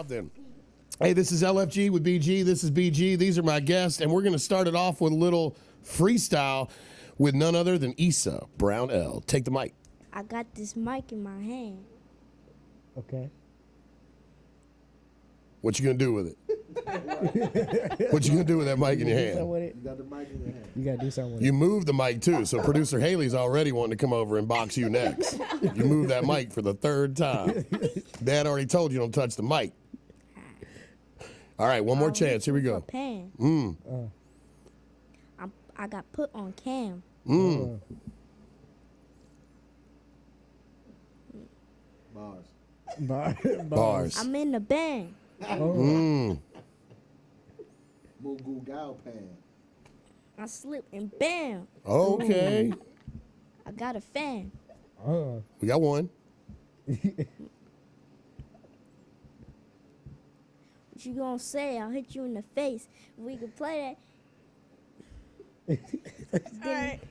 off then. Hey, this is LFG with BG. This is BG. These are my guests, and we're going to start it off with a little freestyle with none other than Issa Brown-El. Take the mic. I got this mic in my hand. Okay. What you going to do with it? What you going to do with that mic in your hand? You got the mic in your hand. You got to do something with it. You moved the mic, too, so producer Haley's already wanting to come over and box you next. You moved that mic for the third time. Dad already told you don't touch the mic. All right, one more chance. Here we go. Pan. I got put on cam. Bars. I'm in the band. Oh. Mugu Gal Pan. I slip and bam. Okay. I got a fan. We got one. What you gonna say? I'll hit you in the face. If we can play that.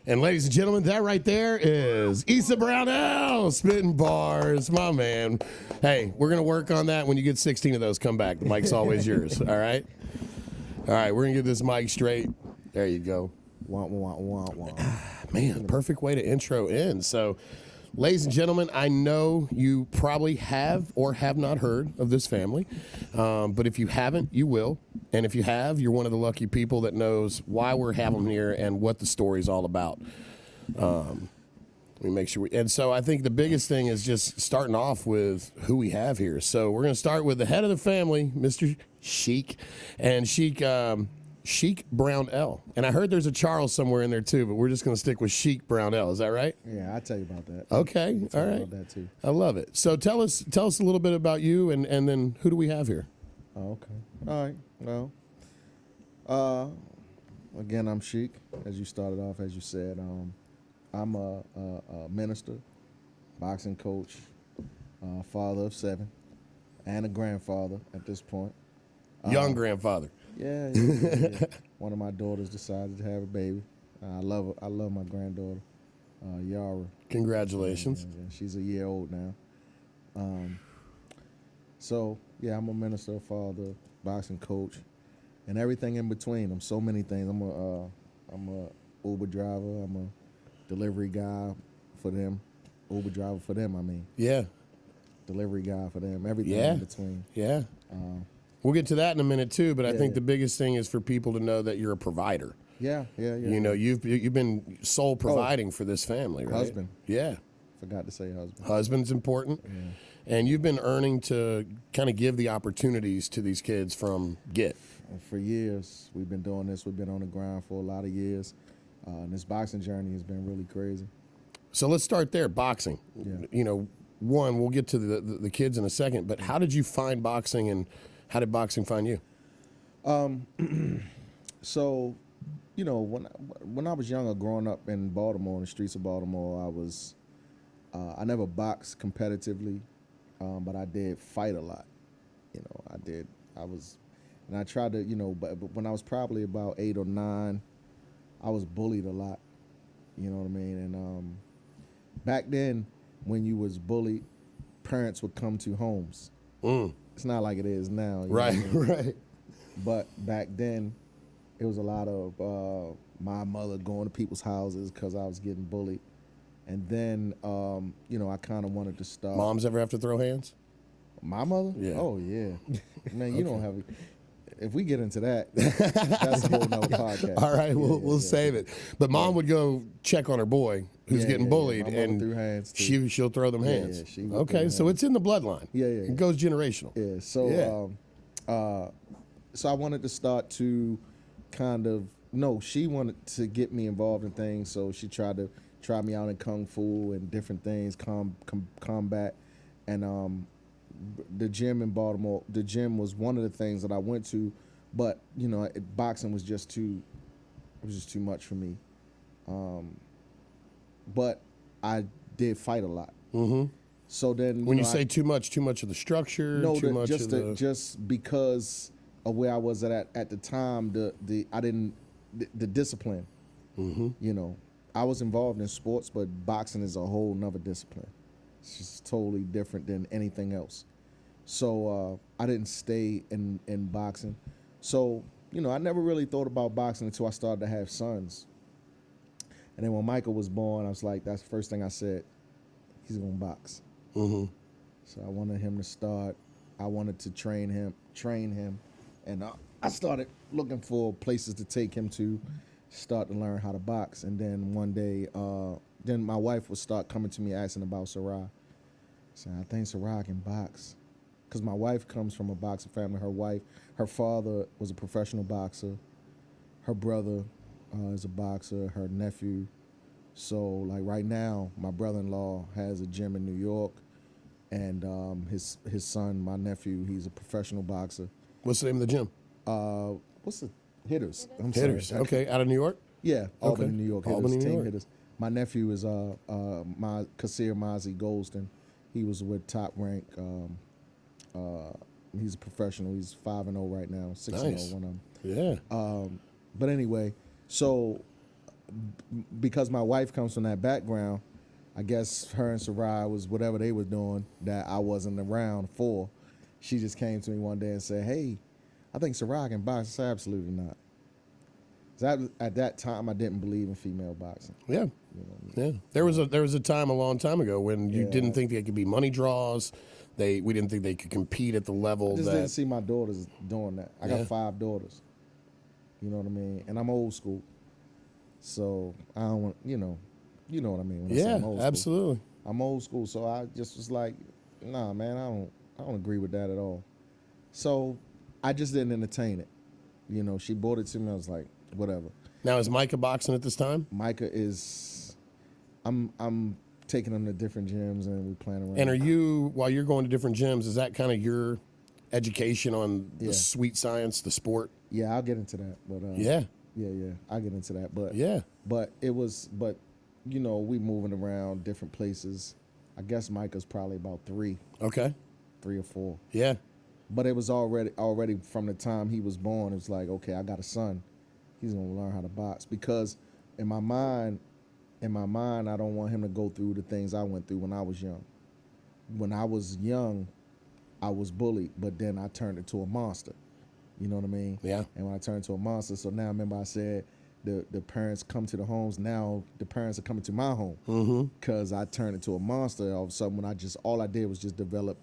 And ladies and gentlemen, that right there is Issa Brown-El spitting bars, my man. Hey, we're going to work on that. When you get 16 of those, come back. The mic's always yours, all right? All right, we're going to get this mic straight. There you go. Man, perfect way to intro in. So, ladies and gentlemen, I know you probably have or have not heard of this family, but if you haven't, you will. And if you have, you're one of the lucky people that knows why we're having them here and what the story's all about. Let me make sure. And so I think the biggest thing is just starting off with who we have here. So we're going to start with the head of the family, Mr. Sheik, and Sheik Brown-El. And I heard there's a Charles somewhere in there too, but we're just going to stick with Sheik Brown-El. Is that right? Yeah, I'll tell you about that. Okay, all right. About that too. I love it. So tell us a little bit about you, and then who do we have here? Oh, okay. All right. Well, again, I'm Sheik. As you started off, as you said, I'm a minister, boxing coach, father of 7, and a grandfather at this point. Young grandfather. Yeah. One of my daughters decided to have a baby. I love her. I love my granddaughter, Yara. Congratulations. Yeah, she's a year old now. So yeah, I'm a minister, father, boxing coach, and everything in between. I'm so many things. I'm a Uber driver. I'm a delivery guy for them. Uber driver for them. I mean. Yeah. Delivery guy for them. Everything in between. Yeah. We'll get to that in a minute too, but I think the yeah. biggest thing is for people to know that you're a provider. Yeah. You know, you've been sole providing for this family, right? Husband. Yeah. Forgot to say husband. Husband's important. Yeah. And you've been earning to kind of give the opportunities to these kids from get. And for years, we've been doing this. We've been on the grind for a lot of years. And this boxing journey has been really crazy. So let's start there, boxing. Yeah. You know, one, we'll get to the kids in a second, but how did you find boxing and how did boxing find you? So, you know, when I was younger, growing up in Baltimore, in the streets of Baltimore, I never boxed competitively, but I did fight a lot. You know, I tried to, you know, but when I was probably about 8 or 9, I was bullied a lot. You know what I mean? And back then, when you was bullied, parents would come to homes. It's not like it is now. Right, right. But back then, it was a lot of my mother going to people's houses because I was getting bullied. And then, you know, I kind of wanted to start. Moms ever have to throw hands? My mother? Yeah. Oh, yeah. Man, you don't have – if we get into that, that's a whole nother podcast. All right, we'll save it. But mom would go check on her boy who's getting bullied, My mother and threw hands too. she'll throw them hands. Yeah, she would okay, throw so hands. it's in the bloodline. Yeah. It goes generational. Yeah, so so I wanted to start to kind of she wanted to get me involved in things, so she tried to try me out in kung fu and different things, combat, and the gym in Baltimore. The gym was one of the things that I went to, but you know, boxing was just too much for me. But I did fight a lot. Mm-hmm. So then, when you say too much of the structure, just because of where I was at the time, the discipline. Mm-hmm. You know, I was involved in sports, but boxing is a whole nother discipline. It's just totally different than anything else. So I didn't stay in boxing. So, you know, I never really thought about boxing until I started to have sons. And then when Michael was born, I was like, that's the first thing I said. He's going to box. Mm-hmm. So I wanted him to start. I wanted to train him. And I started looking for places to take him to start to learn how to box. And then one day, then my wife would start coming to me asking about Sarai. Saying, I think Sarai can box. Because my wife comes from a boxing family. Her father was a professional boxer. Her brother is a boxer. Her nephew. So, like right now, my brother-in-law has a gym in New York. And his son, my nephew, he's a professional boxer. What's the name of the gym? What's the Hitters? I'm Hitters. sorry. Okay, out of New York. Yeah, Albany, New York. Hitters, Albany, New Team York. Hitters. My nephew is Kasir Mazi Goldston. He was with Top Rank. He's a professional. He's 5-0 right now. 6-0, Nice. one of them. Yeah. But anyway, so because my wife comes from that background, I guess her and Sarai was whatever they were doing that I wasn't around for. She just came to me one day and said, hey, I think Sarai can box. I said, absolutely not. 'Cause at that time, I didn't believe in female boxing. Yeah. Yeah. There was a time a long time ago when you Yeah. didn't think they could be money draws. We didn't think they could compete at the level I just that. didn't see my daughters doing that. I Yeah. got 5 daughters. You know what I mean? And I'm old school. So I don't want, you know what I mean when I say Yeah, I'm old school. absolutely. I'm old school, so I just was like, nah, man, I don't agree with that at all. So I just didn't entertain it. You know, she brought it to me. I was like, whatever. Now is Micah boxing at this time? Micah is, I'm taking him to different gyms and we playing around. And are you, while you're going to different gyms, is that kind of your education on Yeah. the sweet science, the sport? Yeah, I'll get into that. But Yeah. yeah, I'll get into that. But Yeah. but you know, we moving around different places. I guess Micah's probably about 3 Okay. or 4. Yeah. But it was already from the time he was born. It was like, okay, I got a son. He's gonna learn how to box because in my mind, I don't want him to go through the things I went through when I was young. When I was young, I was bullied, but then I turned into a monster. You know what I mean? Yeah. And when I turned into a monster, so now remember I said the parents come to the homes. Now the parents are coming to my home because I turned into a monster. All of a sudden, when all I did was just develop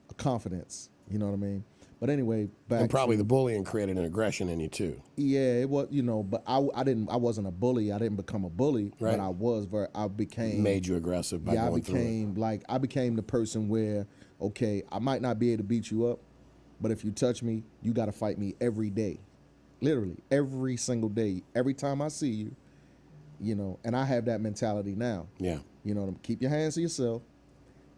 a confidence. You know what I mean? But anyway, back And probably to, the bullying created an aggression in you too. yeah, it was, you know, but I wasn't a bully. I didn't become a bully, Right. but I became Made you aggressive by I going through it. became I became the person where, okay, I might not be able to beat you up, but if you touch me, you got to fight me every day. Literally, every single day. Every time I see you, you know, and I have that mentality now. Yeah. You know, keep your hands to yourself,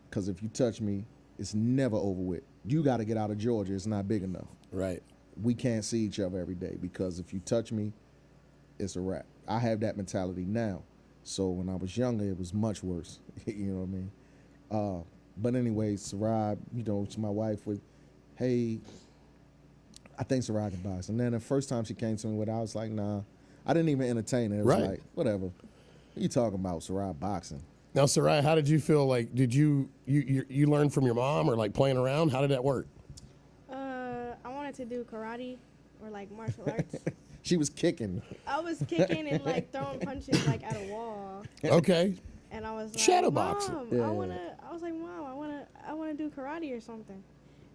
because if you touch me, it's never over with. You got to get out of Georgia. It's not big enough. Right. We can't see each other every day because if you touch me, it's a wrap. I have that mentality now. So when I was younger, it was much worse. You know what I mean? But anyway, Sarai, you know, to my wife with, hey, I think Sarai can box. And then the first time she came to me with it, I was like, nah. I didn't even entertain it. It was Right. like, whatever. What you talking about, Sarai boxing? Now, Sarai, how did you feel? Like, did you learn from your mom or like playing around? How did that work? I wanted to do karate or like martial arts. She was kicking. I was kicking and like throwing punches like at a wall, Okay. and I was like, Shadow Mom, boxing. Yeah. I was like, Mom, I wanna do karate or something.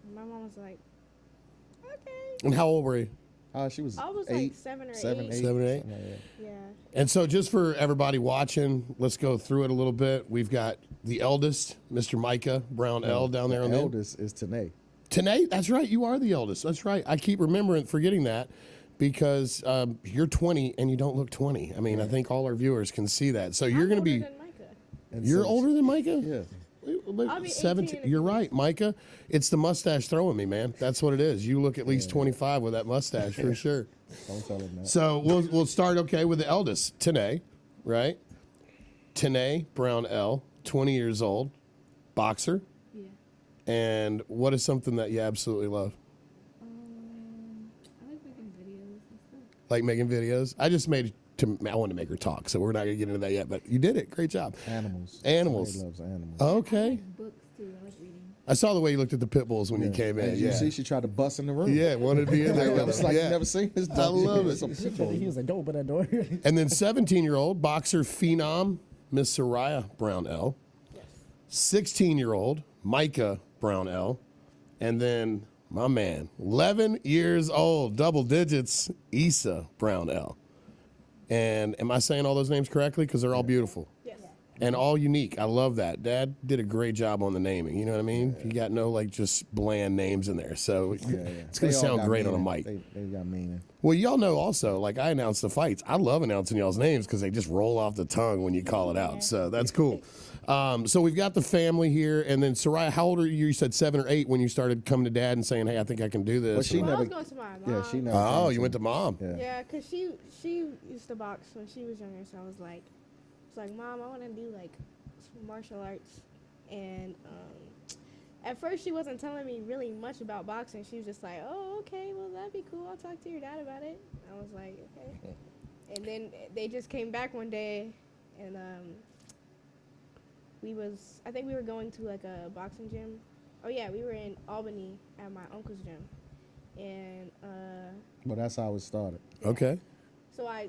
And my mom was like, okay. And how old were you? She was I was 8, like 7 or 8. 7, 8. 7 or 8? something like that. Yeah. And so, just for everybody watching, let's go through it a little bit. We've got the eldest, Mr. Micah Brown-El, down there on The the eldest is Tanae. Tanae, that's right. You are the eldest. That's right. I keep forgetting that because you're 20 and you don't look 20. I mean, I think all our viewers can see that. So you're going to be. Older than Micah. And You're so- older than Micah? Yeah. I'll be 17. 18 in a You're few right, Micah. It's the mustache throwing me, man. That's what it is. You look at least 25 with that mustache for sure. Don't tell him that. So we'll start with the eldest, Tanae, right? Tanae Brown-El, 20 years old, boxer. Yeah. And what is something that you absolutely love? I like making videos and stuff. Like making videos? I wanted to make her talk, so we're not gonna get into that yet. But you did it. Great job. Animals. Animals. Tanae loves animals. Okay. I like books too. I like reading. I saw the way you looked at the pit bulls when you came in. As you Yeah. see, she tried to bust in the room. Yeah, wanted to be in there. I with was us. like, Yeah. you never seen this dog. I love it. Some pit bull. He was like, don't open that door. And then 17-year-old boxer phenom, Miss Soraya Brown-El. 16-year-old Micah Brown-El. And then my man, 11 years old, double digits, Issa Brown-El. And am I saying all those names correctly? Because they're all beautiful. Yes. And all unique. I love that. Dad did a great job on the naming. You know what I mean? You got no like just bland names in there. So it's going They to all sound got great on a meaning. mic. They got meaning. Well, y'all know also, like I announce the fights. I love announcing y'all's names because they just roll off the tongue when you call it out. So that's cool. So we've got the family here. And then Soraya, how old are you? You said 7 or 8 when you started coming to Dad and saying, hey, I think I can do this. But she Well, I never. was going to my mom. Yeah, she never. Oh, came you went to Mom. Yeah. Yeah, because she used to box when she was younger, so I was like, Mom, I want to do like some martial arts. And at first she wasn't telling me really much about boxing. She was just like, oh, okay, well, that'd be cool. I'll talk to your dad about it. I was like, okay. And then they just came back one day, and I think we were going to like a boxing gym. Oh yeah, we were in Albany at my uncle's gym. And But that's how it started. Okay. so I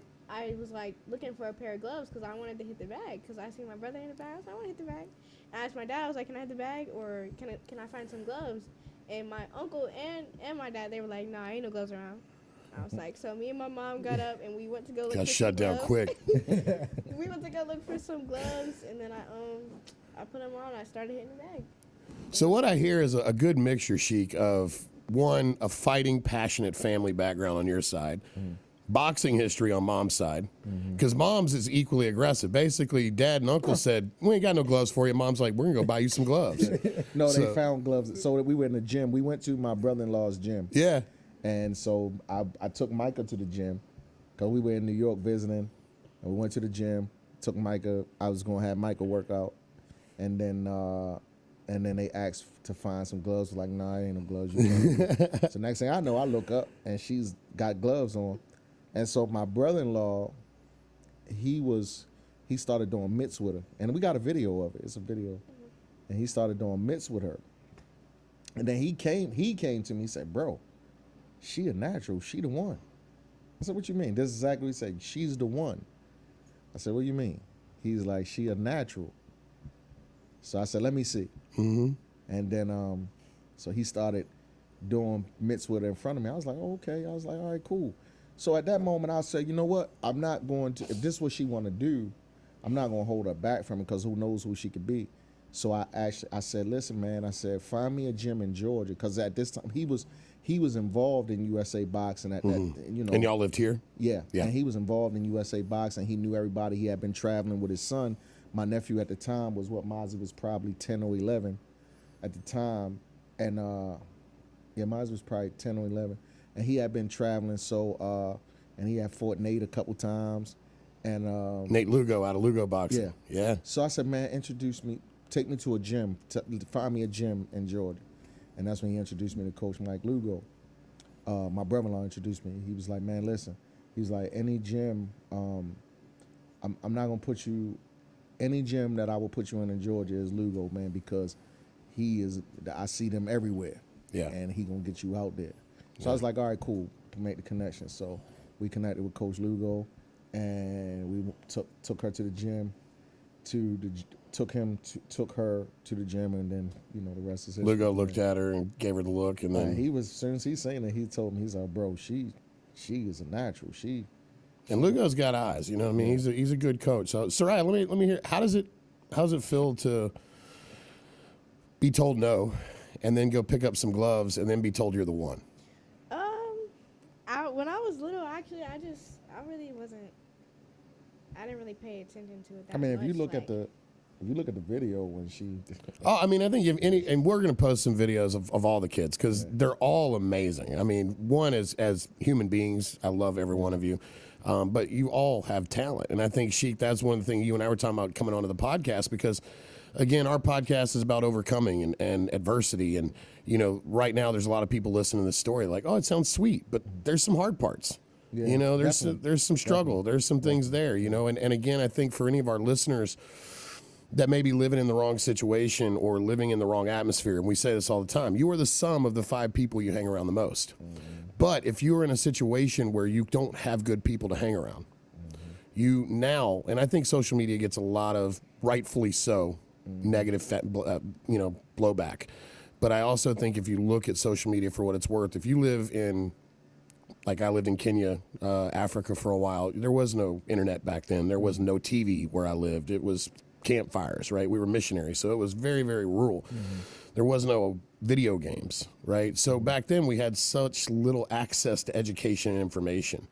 was like looking for a pair of gloves because I wanted to hit the bag because I seen my brother in the bag. So I want to hit the bag. And I asked my dad, I was like, can I hit the bag or can I find some gloves? And my uncle and my dad, they were like, nah, ain't no gloves around. I was like, so me and my mom got up and we went to go look Got for shut some down gloves. quick. We went to go look for some gloves, and then I put them on. I started hitting the bag. So what I hear is a good mixture, Sheik, of one, a fighting, passionate family background on your side, boxing history on Mom's side, because Mom's is equally aggressive. Basically, Dad and Uncle said, we ain't got no gloves for you. Mom's like, we're going to go buy you some gloves. No, So- they found gloves. So we were in the gym. We went to my brother-in-law's gym. Yeah. And so I took Micah to the gym because we were in New York visiting. And we went to the gym, took Micah. I was going to have Micah work out. And then they asked to find some gloves. I was like, nah, ain't no gloves. So next thing I know, I look up and she's got gloves on. And so my brother-in-law, he started doing mitts with her. And we got a video of it. It's a video. And he started doing mitts with her. And then he came to me, he said, bro, she a natural. She the one. I said, what you mean? This is exactly what he said. She's the one. I said, what do you mean? He's like, she a natural. So I said, let me see. Mm-hmm. And then, so he started doing mitts with her in front of me. I was like, oh, okay. I was like, all right, cool. So at that moment, I said, you know what? I'm not going to, if this is what she want to do, I'm not going to hold her back from it because who knows who she could be. So I said, listen, man, I said, find me a gym in Georgia because at this time, he was involved in USA Boxing at that, you know. And y'all lived here? Yeah. Yeah. And he was involved in USA Boxing. He knew everybody. He had been traveling with his son. My nephew at the time was Mozzie was probably 10 or 11 at the time. And Mozzie was probably 10 or 11. And he had been traveling, and he had fought Nate a couple times. And Nate Lugo out of Lugo Boxing. Yeah. so I said, man, take me to a gym, find me a gym in Georgia. And that's when he introduced me to Coach Mike Lugo. My brother-in-law introduced me. He was like, man, listen. He's like, any gym, I'm not going to put you, any gym that I will put you in Georgia is Lugo, man, because I see them everywhere. Yeah. And he going to get you out there. So I was like, all right, cool, to make the connection. So we connected with Coach Lugo, and we took her to the gym, took her to the gym, and then the rest is history. Lugo looked at her and gave her the look, and then as soon as he's saying it, he told me, he's like, bro, she is a natural. And Lugo's got eyes. You know what I mean? He's a good coach. So Soraya, let me hear. How does it feel to be told no, and then go pick up some gloves, and then be told you're the one? When I was little, actually, I really wasn't. I didn't really pay attention to it that I mean, much. if you look at the video when she, Oh, I mean, I think if any, and we're going to post some videos of all the kids because they're all amazing. I mean, one is as human beings, I love every one of you, but you all have talent, and I think Sheik, that's one thing you and I were talking about coming onto the podcast because, again, our podcast is about overcoming and adversity, and right now there's a lot of people listening to this story like, oh, it sounds sweet, but there's some hard parts. Yeah, There's some struggle. There's some things there, and again, I think for any of our listeners, that may be living in the wrong situation or living in the wrong atmosphere. And we say this all the time. You are the sum of the 5 people you hang around the most. But if you're in a situation where you don't have good people to hang around, you now, and I think social media gets a lot of, rightfully so, negative blowback. But I also think if you look at social media for what it's worth, if you live in, like I lived in Kenya, Africa for a while, there was no internet back then. There was no TV where I lived. It was campfires, right? We were missionaries, so it was very, very rural. There was no video games, right? So back then we had such little access to education and information.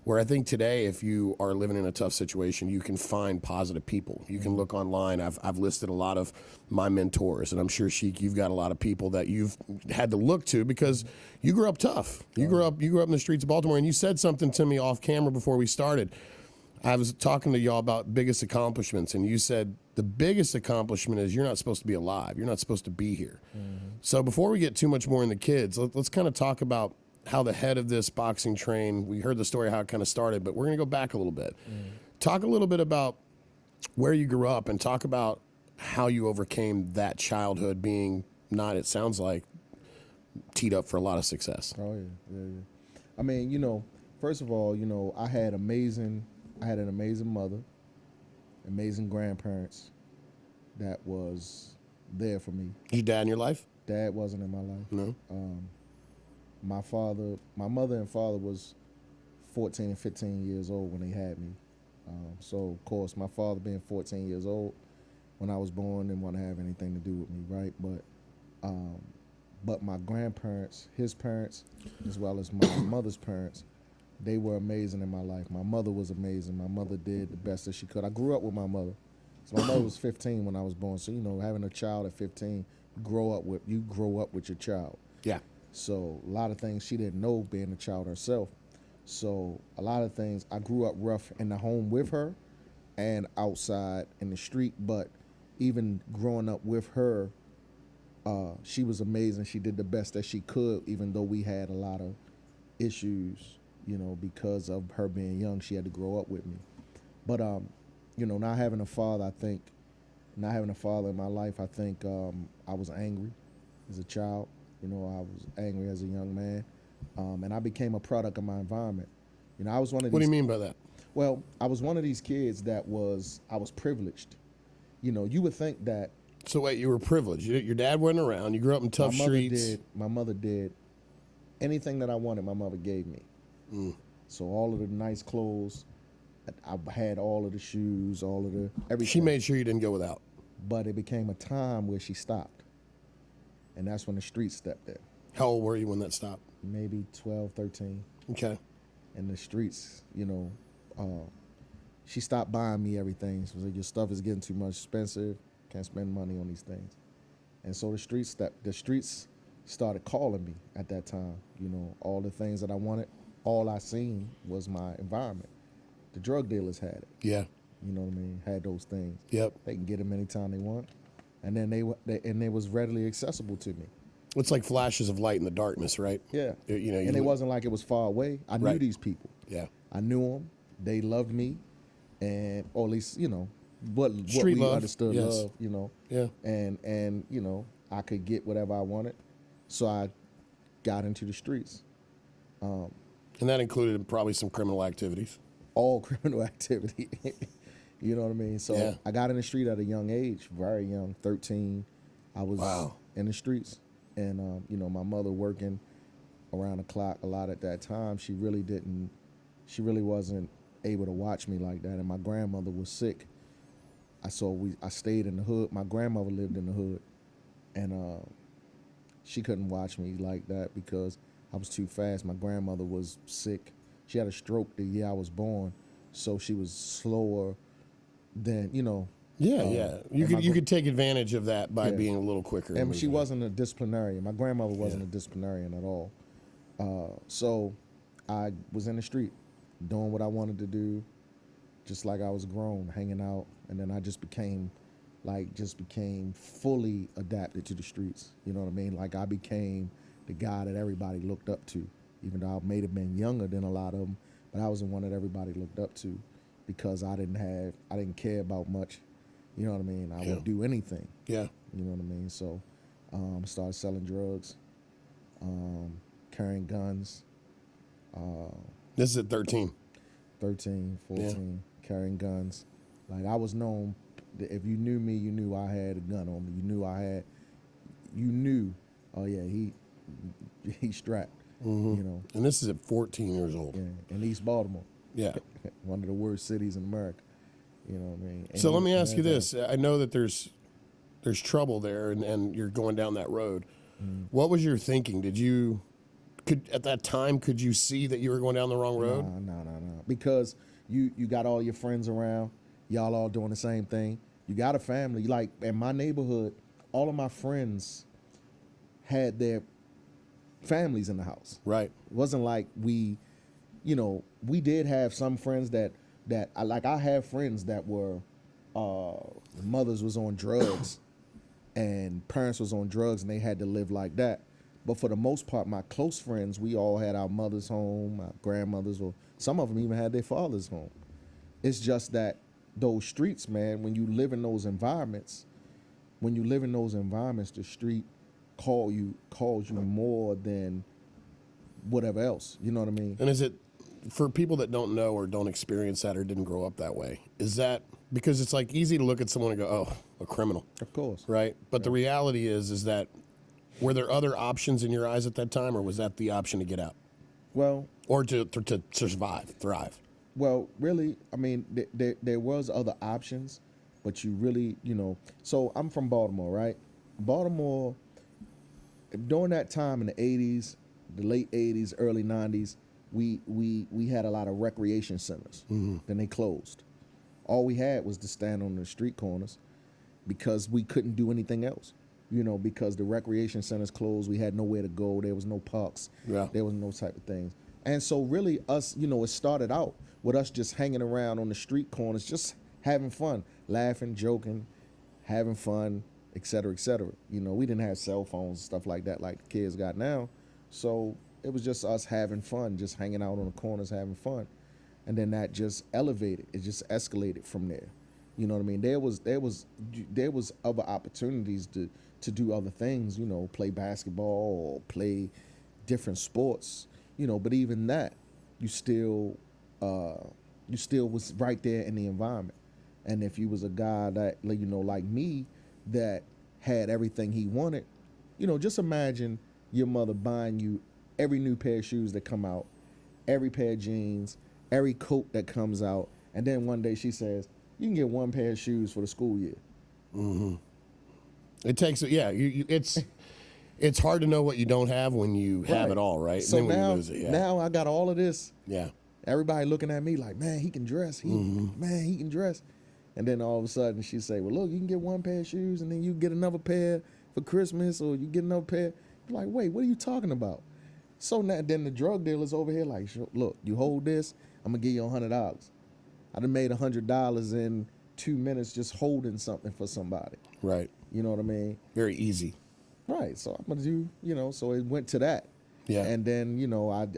Where I think today, if you are living in a tough situation, you can find positive people. You can look online. I've listed a lot of my mentors, and I'm sure, Sheik, you've got a lot of people that you've had to look to because you grew up tough. You grew up in the streets of Baltimore, and you said something to me off camera before we started. I was talking to y'all about biggest accomplishments, and you said the biggest accomplishment is you're not supposed to be alive. You're not supposed to be here. So before we get too much more in the kids, let's kind of talk about how the head of this boxing train, we heard the story how it kind of started, but we're going to go back a little bit. Talk a little bit about where you grew up and talk about how you overcame that childhood being not, it sounds like, teed up for a lot of success. Oh, yeah. I mean, first of all, I had an amazing mother, amazing grandparents that was there for me. Your dad in your life? Dad wasn't in my life. No. My mother and father was 14 and 15 years old when they had me. So, of course, my father being 14 years old when I was born didn't want to have anything to do with me, right? But my grandparents, his parents, as well as my mother's parents, they were amazing in my life. My mother was amazing. My mother did the best that she could. I grew up with my mother. So my mother was 15 when I was born. So, having a child at 15, you grow up with your child. Yeah. So a lot of things she didn't know being a child herself. So a lot of things, I grew up rough in the home with her and outside in the street. But even growing up with her, she was amazing. She did the best that she could, even though we had a lot of issues, because of her being young. She had to grow up with me. But, not having a father in my life, I think I was angry as a child. I was angry as a young man, and I became a product of my environment. I was one of these. What do you mean by that? Well, I was one of these kids I was privileged. You would think that. So wait, you were privileged. Your dad wasn't around. You grew up in tough streets. My mother did anything that I wanted. My mother gave me. So all of the nice clothes, I had all of the shoes, all of the everything. She made sure you didn't go without. But it became a time where she stopped. And that's when the streets stepped in. How old were you when that stopped? Maybe 12, 13. Okay. And the streets, she stopped buying me everything. She was like, your stuff is getting too much expensive. Can't spend money on these things. And so the streets started calling me at that time. All the things that I wanted, all I seen was my environment. The drug dealers had it. Yeah. You know what I mean? Had those things. Yep. They can get them anytime they want. And then they was readily accessible to me. It's like flashes of light in the darkness, right? Yeah. And it wasn't like it was far away. I knew these people. Yeah. I knew them. They loved me, or at least what Street we love. understood Yes. love. Yeah. And I could get whatever I wanted, so I got into the streets. And that included probably some criminal activities. All criminal activity. You know what I mean? So Yeah. I got in the street at a young age, very young, 13. I was in the streets. And, my mother working around the clock a lot at that time, she really wasn't able to watch me like that. And my grandmother was sick. I stayed in the hood. My grandmother lived in the hood. And she couldn't watch me like that because I was too fast. My grandmother was sick. She had a stroke the year I was born. So she was slower than, Yeah. You could take advantage of that by being a little quicker. And she wasn't a disciplinarian. My grandmother wasn't a disciplinarian at all. So I was in the street doing what I wanted to do, just like I was grown, hanging out. And then I just became fully adapted to the streets. You know what I mean? Like I became the guy that everybody looked up to, even though I may have been younger than a lot of them, but I was the one that everybody looked up to because I didn't care about much. You know what I mean? I Yeah. would do anything. Yeah. You know what I mean? So, started selling drugs, carrying guns. This is at 13. 13, 14, carrying guns. Like I was known, if you knew me, you knew I had a gun on me. You knew, oh yeah, he strapped. Mm-hmm. You know, And this is at 14 years old. yeah, in East Baltimore, Yeah. one of the worst cities in America. You know what I mean? And So let me ask you had this. I know that there's trouble there and you're going down that road. What was your thinking? At that time, could you see that you were going down the wrong road? No. Because you got all your friends around, y'all all doing the same thing. You got a family. Like in my neighborhood, all of my friends had their families in the house. Right. It wasn't like we did have some friends that I have friends that were mothers was on drugs and parents was on drugs and they had to live like that. But for the most part, my close friends, we all had our mothers home, our grandmothers, or some of them even had their fathers home. It's just that those streets, man, when you live in those environments, the street calls you more than whatever else. You know what I mean? And is it, for people that don't know or don't experience that or didn't grow up that way, is that because it's like easy to look at someone and go, oh, a criminal, Of course. right? But the reality is that were there other options in your eyes at that time, or was that the option to get out Well, or to survive, thrive? Well, really, I mean, there was other options, but you really, So I'm from Baltimore, right? Baltimore, during that time in the '80s, the late '80s, early '90s, we had a lot of recreation centers. Then they closed. All we had was to stand on the street corners because we couldn't do anything else. Because the recreation centers closed, we had nowhere to go. There was no parks. Yeah. There was no type of things. And so really us, it started out with us just hanging around on the street corners, just having fun, laughing, joking, having fun, et cetera, et cetera. We didn't have cell phones and stuff like that like the kids got now. So it was just us having fun, just hanging out on the corners, having fun. And then that just elevated. It just escalated from there. You know what I mean? There was other opportunities to do other things, play basketball or play different sports, but even that, you still was right there in the environment. And if you was a guy that, like me, that had everything he wanted, just imagine your mother buying you every new pair of shoes that come out, every pair of jeans, every coat that comes out, and then one day she says, you can get one pair of shoes for the school year. Mm-hmm. It takes, it's hard to know what you don't have when you have Right. it all, right? So and then when now, you lose it, yeah. now I got all of this. Yeah. Everybody looking at me like, man, he can dress. Man, he can dress. And then all of a sudden she say, well, look, you can get one pair of shoes and then you get another pair for Christmas, or you get another pair. You're like, wait, what are you talking about? So now then the drug dealer's over here like, look, you hold this, I'm going to give you $100. I done made $100 in 2 minutes just holding something for somebody. Right. You know what I mean? Very easy. Right. So I'm going to do, so it went to that. Yeah. And then,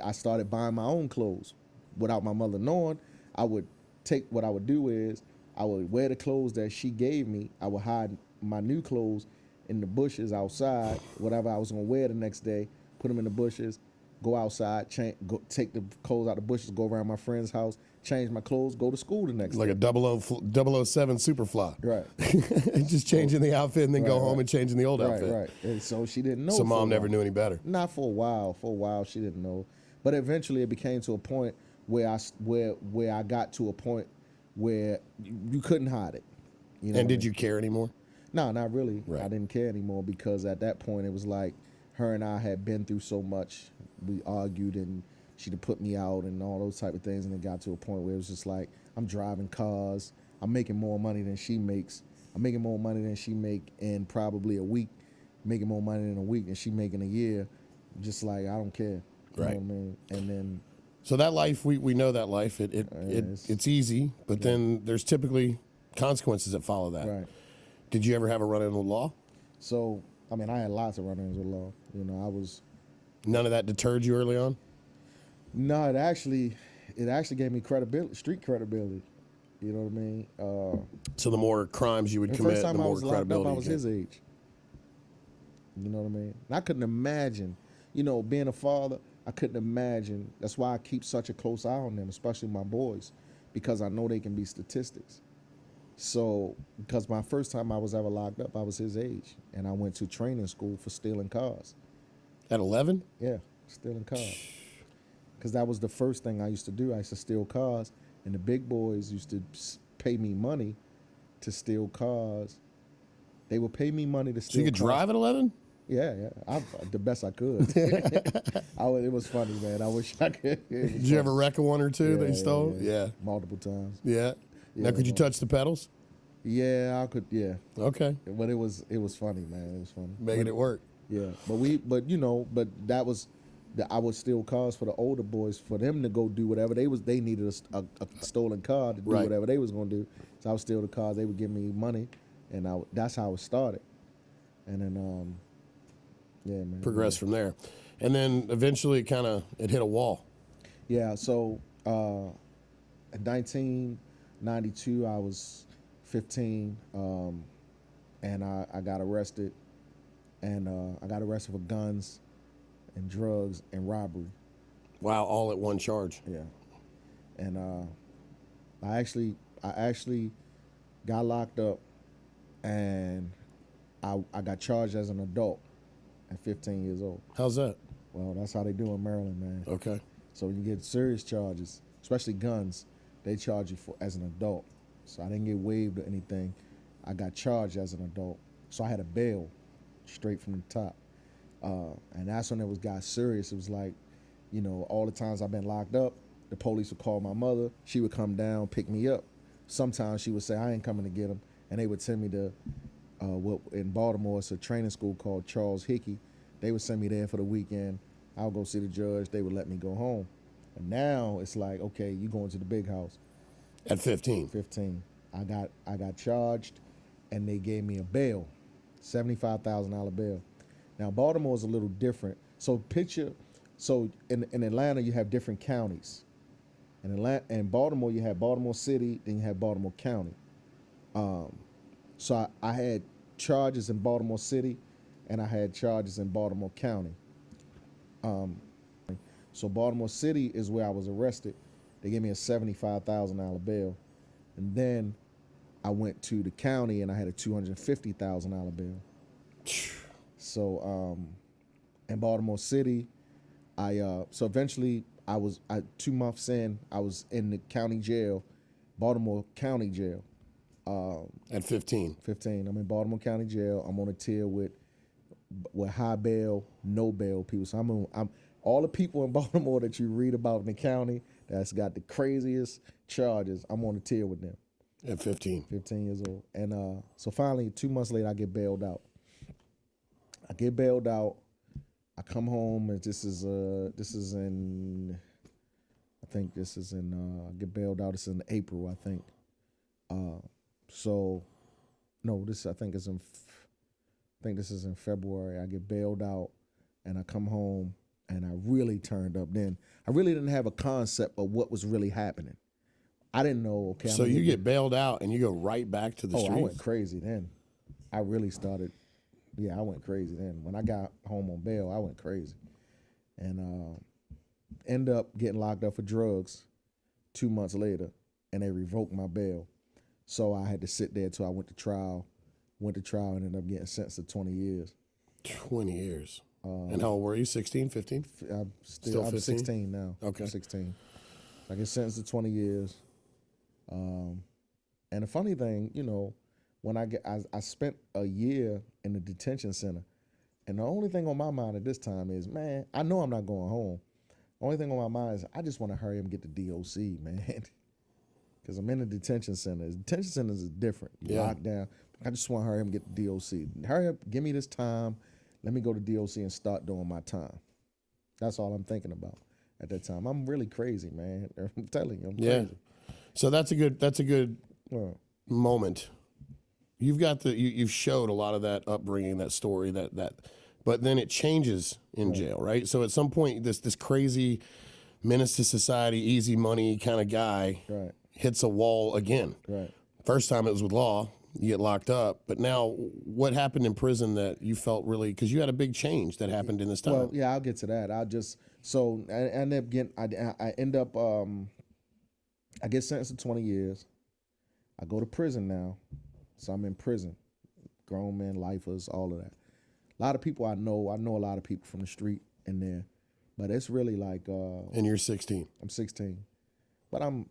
I started buying my own clothes without my mother knowing. What I would do is I would wear the clothes that she gave me. I would hide my new clothes in the bushes outside, whatever I was going to wear the next day, put them in the bushes, go outside, take the clothes out the bushes, go around my friend's house, change my clothes, go to school the next Like day. a 007 Superfly. Right. Just changing the outfit and then go Right, home right. and changing the old outfit. Right. And so she didn't know. So for a mom never while. knew any better. Not for a while. For a while, she didn't know. But eventually, it became to a point where I got to a point where you couldn't hide it. You know And what I did mean? you care anymore? No, not really. Right. I didn't care anymore because at that point it was like her and I had been through so much. We argued and she'd have put me out and all those type of things, and it got to a point where it was just like I'm driving cars. I'm making more money than she makes. I'm making more money than she make in probably a week. Making more money in a week than she make in a year. Just like I don't care. You Right. know what I mean? And then So that life, we know that life. It's easy, but then there's typically consequences that follow that. right. Did you ever have a run-in with law? So I mean, I had lots of run-ins with law. I was. None of that deterred you early on? No, it actually gave me credibility, street credibility. You know what I mean? So the more crimes you would The commit, first the time I more was locked up, credibility I you was get. his age. You know what I mean? And I couldn't imagine, being a father, I couldn't imagine. That's why I keep such a close eye on them, especially my boys, because I know they can be statistics. So, because my first time I was ever locked up, I was his age. And I went to training school for stealing cars. At 11? Yeah, stealing cars. Because that was the first thing I used to do. I used to steal cars. And the big boys used to pay me money to steal cars. They would pay me money to steal So you could cars. drive at 11? Yeah. The best I could. It was funny, man. I wish I could. Did you ever wreck a one or two that you stole? Yeah. Multiple times. Yeah. Now, Yeah, could you touch the pedals? Yeah, I could. Yeah, Okay. but it was funny, man. It was funny. Making it work. Yeah, but that was, I would steal cars for the older boys for them to go do whatever they needed a stolen car to do Right. whatever they was gonna do. So I would steal the cars. They would give me money, and that's how it started. And then yeah, man. Progress from there. And then eventually it hit a wall. Yeah, so in 1992, I was 15, and I got arrested, and I got arrested for guns and drugs and robbery. Wow, all at one charge. Yeah, and I actually got locked up, and I got charged as an adult at 15 years old. How's that? Well, that's how they do in Maryland, man. Okay. So you get serious charges, especially guns. They charge you for as an adult. So I didn't get waived or anything. I got charged as an adult. So I had a bail straight from the top. And that's when it got serious. It was like, all the times I've been locked up, the police would call my mother. She would come down, pick me up. Sometimes she would say, I ain't coming to get them. And they would send me to, what in Baltimore, it's a training school called Charles Hickey. They would send me there for the weekend. I'll go see the judge. They would let me go home. And now it's like, okay, you going to the big house. At 15. 15. I got charged, and they gave me a bail, $75,000 bail. Now Baltimore is a little different. So in Atlanta you have different counties. In Baltimore you have Baltimore City, then you have Baltimore County. So I had charges in Baltimore City, and I had charges in Baltimore County. So Baltimore City is where I was arrested. They gave me a $75,000 bail. And then I went to the county, and I had a $250,000 bail. So in Baltimore City, so eventually 2 months in, I was in the county jail, Baltimore County Jail. At 15. 15. I'm in Baltimore County Jail. I'm on a tier with high bail, no bail people. So I'm all the people in Baltimore that you read about in the county that's got the craziest charges. I'm on a tier with them. At 15. 15 years old. And so finally, 2 months later, I get bailed out. I come home, and this is in I get bailed out. It's in April, I think. I think this is in February. I get bailed out, and I come home, and I really turned up then. I really didn't have a concept of what was really happening. I didn't know, okay. So you get bailed out and you go right back to the streets? I went crazy then. I really started, I went crazy then. When I got home on bail, I went crazy. And end up getting locked up for drugs 2 months later, and they revoked my bail. So I had to sit there till I went to trial. And ended up getting sentenced to 20 years. 20 years. And how old were you? 16, 15? I'm Still 15? 16 now. Okay. I'm 16. I get sentenced to 20 years. And the funny thing, when I spent a year in the detention center, and the only thing on my mind at this time is, man, I know I'm not going home. The only thing on my mind is I just want to hurry up and get the DOC, man. Because I'm in the detention center. Detention centers is different. Locked down. I just want to hurry up and get the DOC. Hurry up, give me this time. Let me go to DOC and start doing my time. That's all I'm thinking about at that time. I'm really crazy, man. I'm telling you, I'm crazy. So that's a good moment. You've showed a lot of that upbringing, that story, but then it changes in jail, right? So at some point, this crazy menace to society, easy money kind of guy, Right. hits a wall again. Right. First time it was with law, you get locked up. But now, what happened in prison that you felt really, because you had a big change that happened in this time? Well, yeah, I'll get to that. I end up getting, I end up, I get sentenced to 20 years. I go to prison now. So I'm in prison. Grown men, lifers, all of that. A lot of people I know a lot of people from the street in there. But it's really like and you're 16. I'm 16. But I'm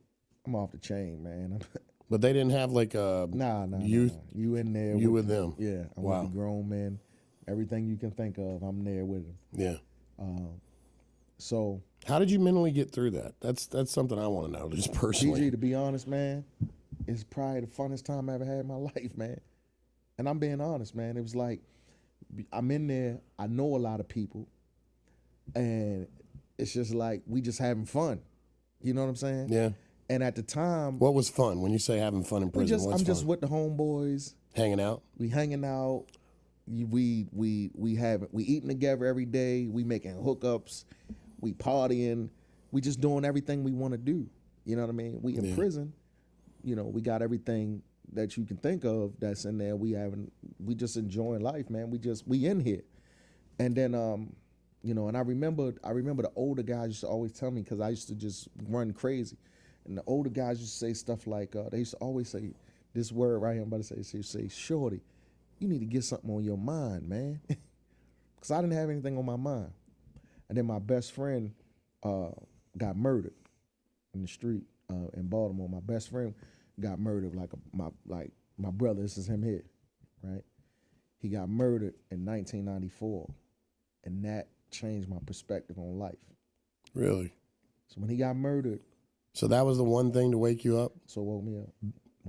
off the chain, man. But they didn't have like a youth. Nah. You in there. You with them. Yeah. I'm Wow. with the grown men. Everything you can think of, I'm there with them. Yeah. So How did you mentally get through that? That's something I want to know, just personally. PG, to be honest, man, it's probably the funnest time I ever had in my life, man. And I'm being honest, man. It was like I'm in there. I know a lot of people, and it's just like we just having fun. You know what I'm saying? Yeah. And at the time, What was fun when you say having fun in prison? What's I'm just fun? with the homeboys. Hanging out. We hanging out. We eating together every day. We making hookups. We partying. We just doing everything we want to do. You know what I mean? We in prison. You know, we got everything that you can think of that's in there. We just enjoying life, man. We in here. And then you know, and I remember the older guys used to always tell me, because I used to just run crazy. And the older guys used to say stuff like, they used to always say this word right here I'm about to say. They say, shorty, you need to get something on your mind, man. Because I didn't have anything on my mind. And then my best friend got murdered in the street in Baltimore. My best friend got murdered like my brother. This is him here, right? He got murdered in 1994, and that changed my perspective on life. Really? So when he got murdered, So that was the one thing to wake you up? so it woke me up.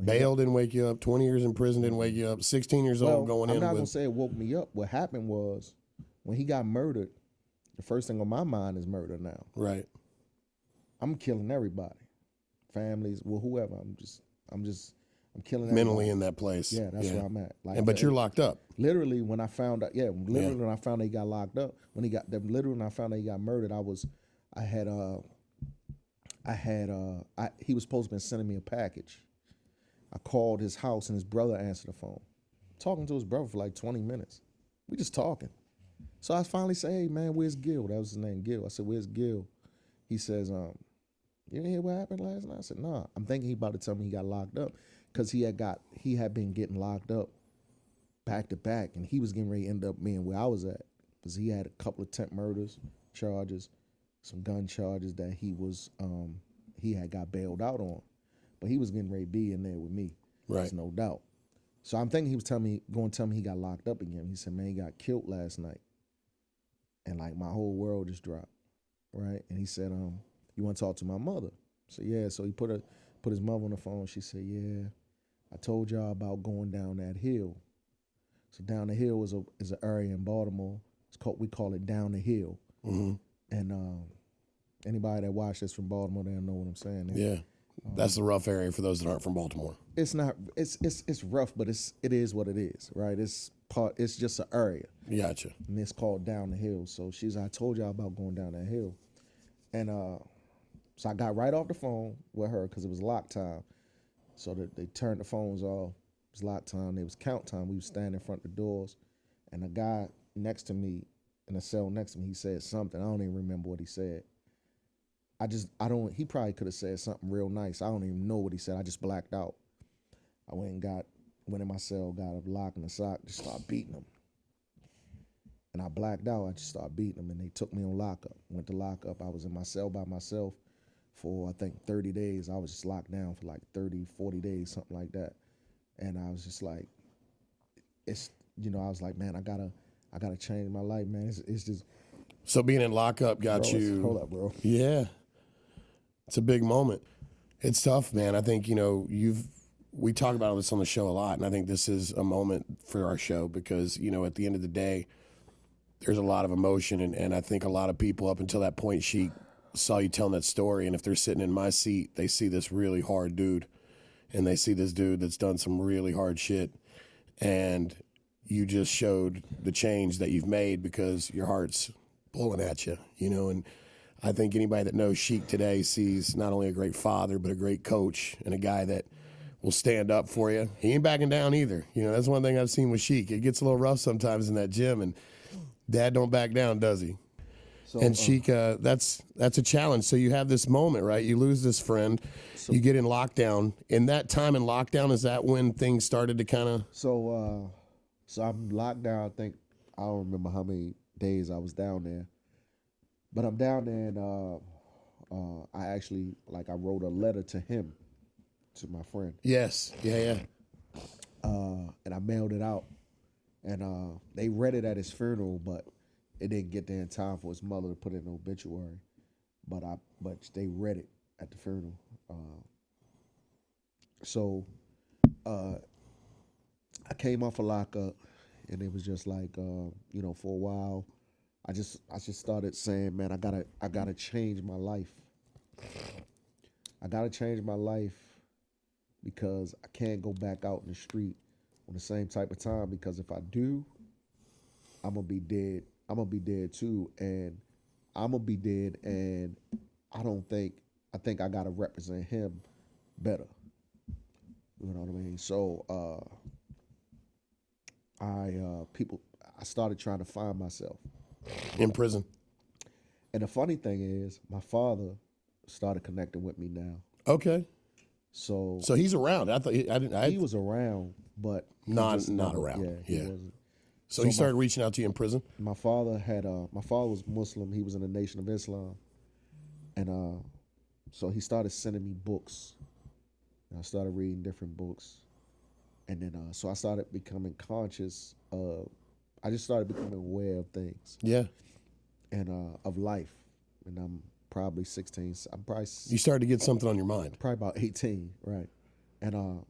Bail didn't wake you up. 20 years in prison didn't wake you up. 16 years old going I'm in not with... gonna say it woke me up. What happened was when he got murdered, the first thing on my mind is murder now. Right. I'm killing everybody. Families, well, whoever. I'm killing everybody. Mentally in that place. Yeah, that's where I'm at. Like, But you're locked up. literally when I found out, when I found out he got locked up, when I found out he got murdered, he was supposed to be sending me a package. I called his house and his brother answered the phone. Talking to his brother for like 20 minutes. We just talking. So I finally say, hey man, where's Gil? That was his name, Gil. I said, where's Gil? He says, you didn't hear what happened last night? I said, nah. I'm thinking he about to tell me he got locked up, because he had been getting locked up back to back, and he was getting ready to end up being where I was at, because he had a couple of attempt murders charges, some gun charges that he had got bailed out on, but he was getting ready to be in there with me. Right. There's no doubt. So I'm thinking he was going to tell me he got locked up again. He said, man, he got killed last night. And like my whole world just dropped, right? And he said, you want to talk to my mother? So yeah, so he put his mother on the phone. She said, yeah, I told y'all about going down that hill. So down the hill is an area in Baltimore. We call it down the hill. Mm-hmm. And anybody that watched this from Baltimore, they'll know what I'm saying. Yeah. That's the rough area for those that aren't from Baltimore. It's not. It's rough, but it is what it is, right? It's just an area. Gotcha. And it's called down the hill. So I told y'all about going down that hill, and so I got right off the phone with her because it was lock time. So they turned the phones off. It was lock time. It was count time. We was standing in front of the doors, and a guy next to me in the cell next to me, he said something. I don't even remember what he said. He probably could have said something real nice. I don't even know what he said. I just blacked out. I went in my cell, got a lock and a sock, just started beating him. And I blacked out. I just started beating him, and they took me on lockup. Went to lockup. I was in my cell by myself for, I think, 30 days. I was just locked down for like 30, 40 days, something like that. And I was just like, I was like, man, I gotta change my life, man. It's just... So being in lockup got bro, you... Hold up, bro. Yeah. It's a big moment. It's tough, man. I think, we talk about this on the show a lot, and I think this is a moment for our show because, at the end of the day, there's a lot of emotion, and I think a lot of people up until that point, she saw you telling that story, and if they're sitting in my seat, they see this really hard dude, and they see this dude that's done some really hard shit, and you just showed the change that you've made because your heart's blowing at you, and I think anybody that knows Sheik today sees not only a great father, but a great coach and a guy that will stand up for you. He ain't backing down either. You know, that's one thing I've seen with Sheik. It gets a little rough sometimes in that gym, and Dad don't back down, does he? So, And Sheik, that's a challenge. So you have this moment, right? You lose this friend, you get in lockdown. In that time in lockdown, is that when things started to kind of? So I'm locked down. I think I don't remember how many days I was down there, but I'm down there, and I actually I wrote a letter to him, to my friend. Yes, yeah. And I mailed it out, and they read it at his funeral, but it didn't get there in time for his mother to put in an obituary. But they read it at the funeral. So I came off a lockup, and it was just like for a while, I just started saying, man, I gotta change my life. I gotta change my life because I can't go back out in the street on the same type of time, because if I do, I'm gonna be dead. I'm gonna be dead too, and I'm gonna be dead, and I think I gotta represent him better. You know what I mean? So I started trying to find myself In prison. and the funny thing is, my father started connecting with me now. Okay. So he's around. I thought he was around, but he not just never- around. Yeah, he Yeah. wasn't. So he started reaching out to you in prison. My father was Muslim. He was in the Nation of Islam, and so he started sending me books. And I started reading different books, and then so I started becoming conscious of. I just started becoming aware of things Yeah. and of life. And I'm probably 16. I'm probably You started to get something on your mind. probably about 18, right? And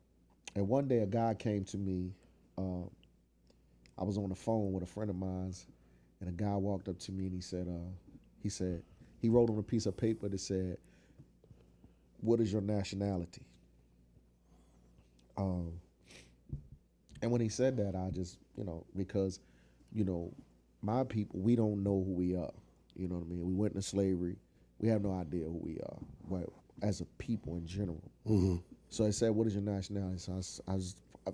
one day a guy came to me. I was on the phone with a friend of mine's, and a guy walked up to me and he said he wrote on a piece of paper that said, "What is your nationality?" And when he said that, I just because my people, we don't know who we are. You know what I mean? We went into slavery. We have no idea who we are, well, as a people in general. Mm-hmm. So I said, "What is your nationality?" So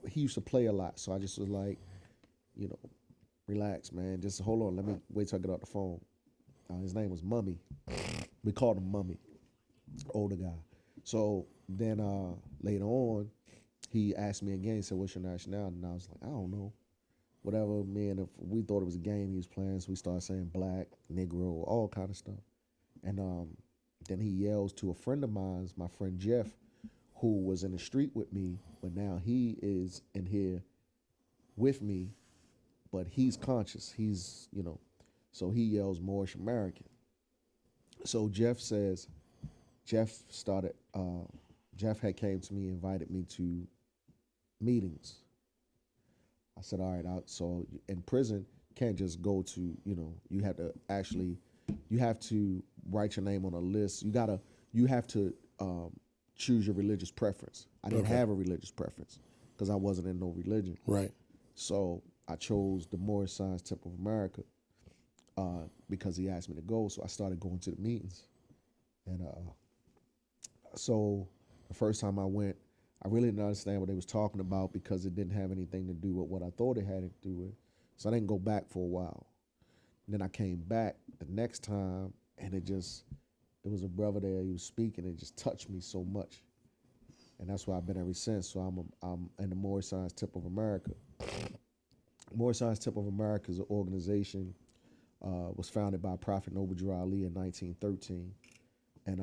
he used to play a lot, so I just was like, relax, man. Just hold on. Let me wait till I get off the phone. His name was Mummy. We called him Mummy, older guy. So then later on, he asked me again. He said, "What's your nationality?" And I was like, "I don't know." Whatever, man. If we thought it was a game he was playing, so we started saying black, Negro, all kind of stuff. And then he yells to a friend of mine, my friend Jeff, who was in the street with me, but now he is in here with me, but he's conscious. He's, so he yells Moorish American. So Jeff had came to me and invited me to meetings. I said, all right, so in prison, you can't just go to, you have to write your name on a list. You have to choose your religious preference. I didn't have a religious preference because I wasn't in no religion. Right. So I chose the Moorish Science Temple of America because he asked me to go. So I started going to the meetings. And so the first time I went, I really didn't understand what they was talking about because it didn't have anything to do with what I thought it had to do with. So I didn't go back for a while. And then I came back the next time, and there was a brother there, he was speaking, and it just touched me so much. And that's why I've been ever since. So I'm in the Moorish Science Temple of America. Moorish Science Temple of America is an organization, was founded by Prophet Noble Ali in 1913. And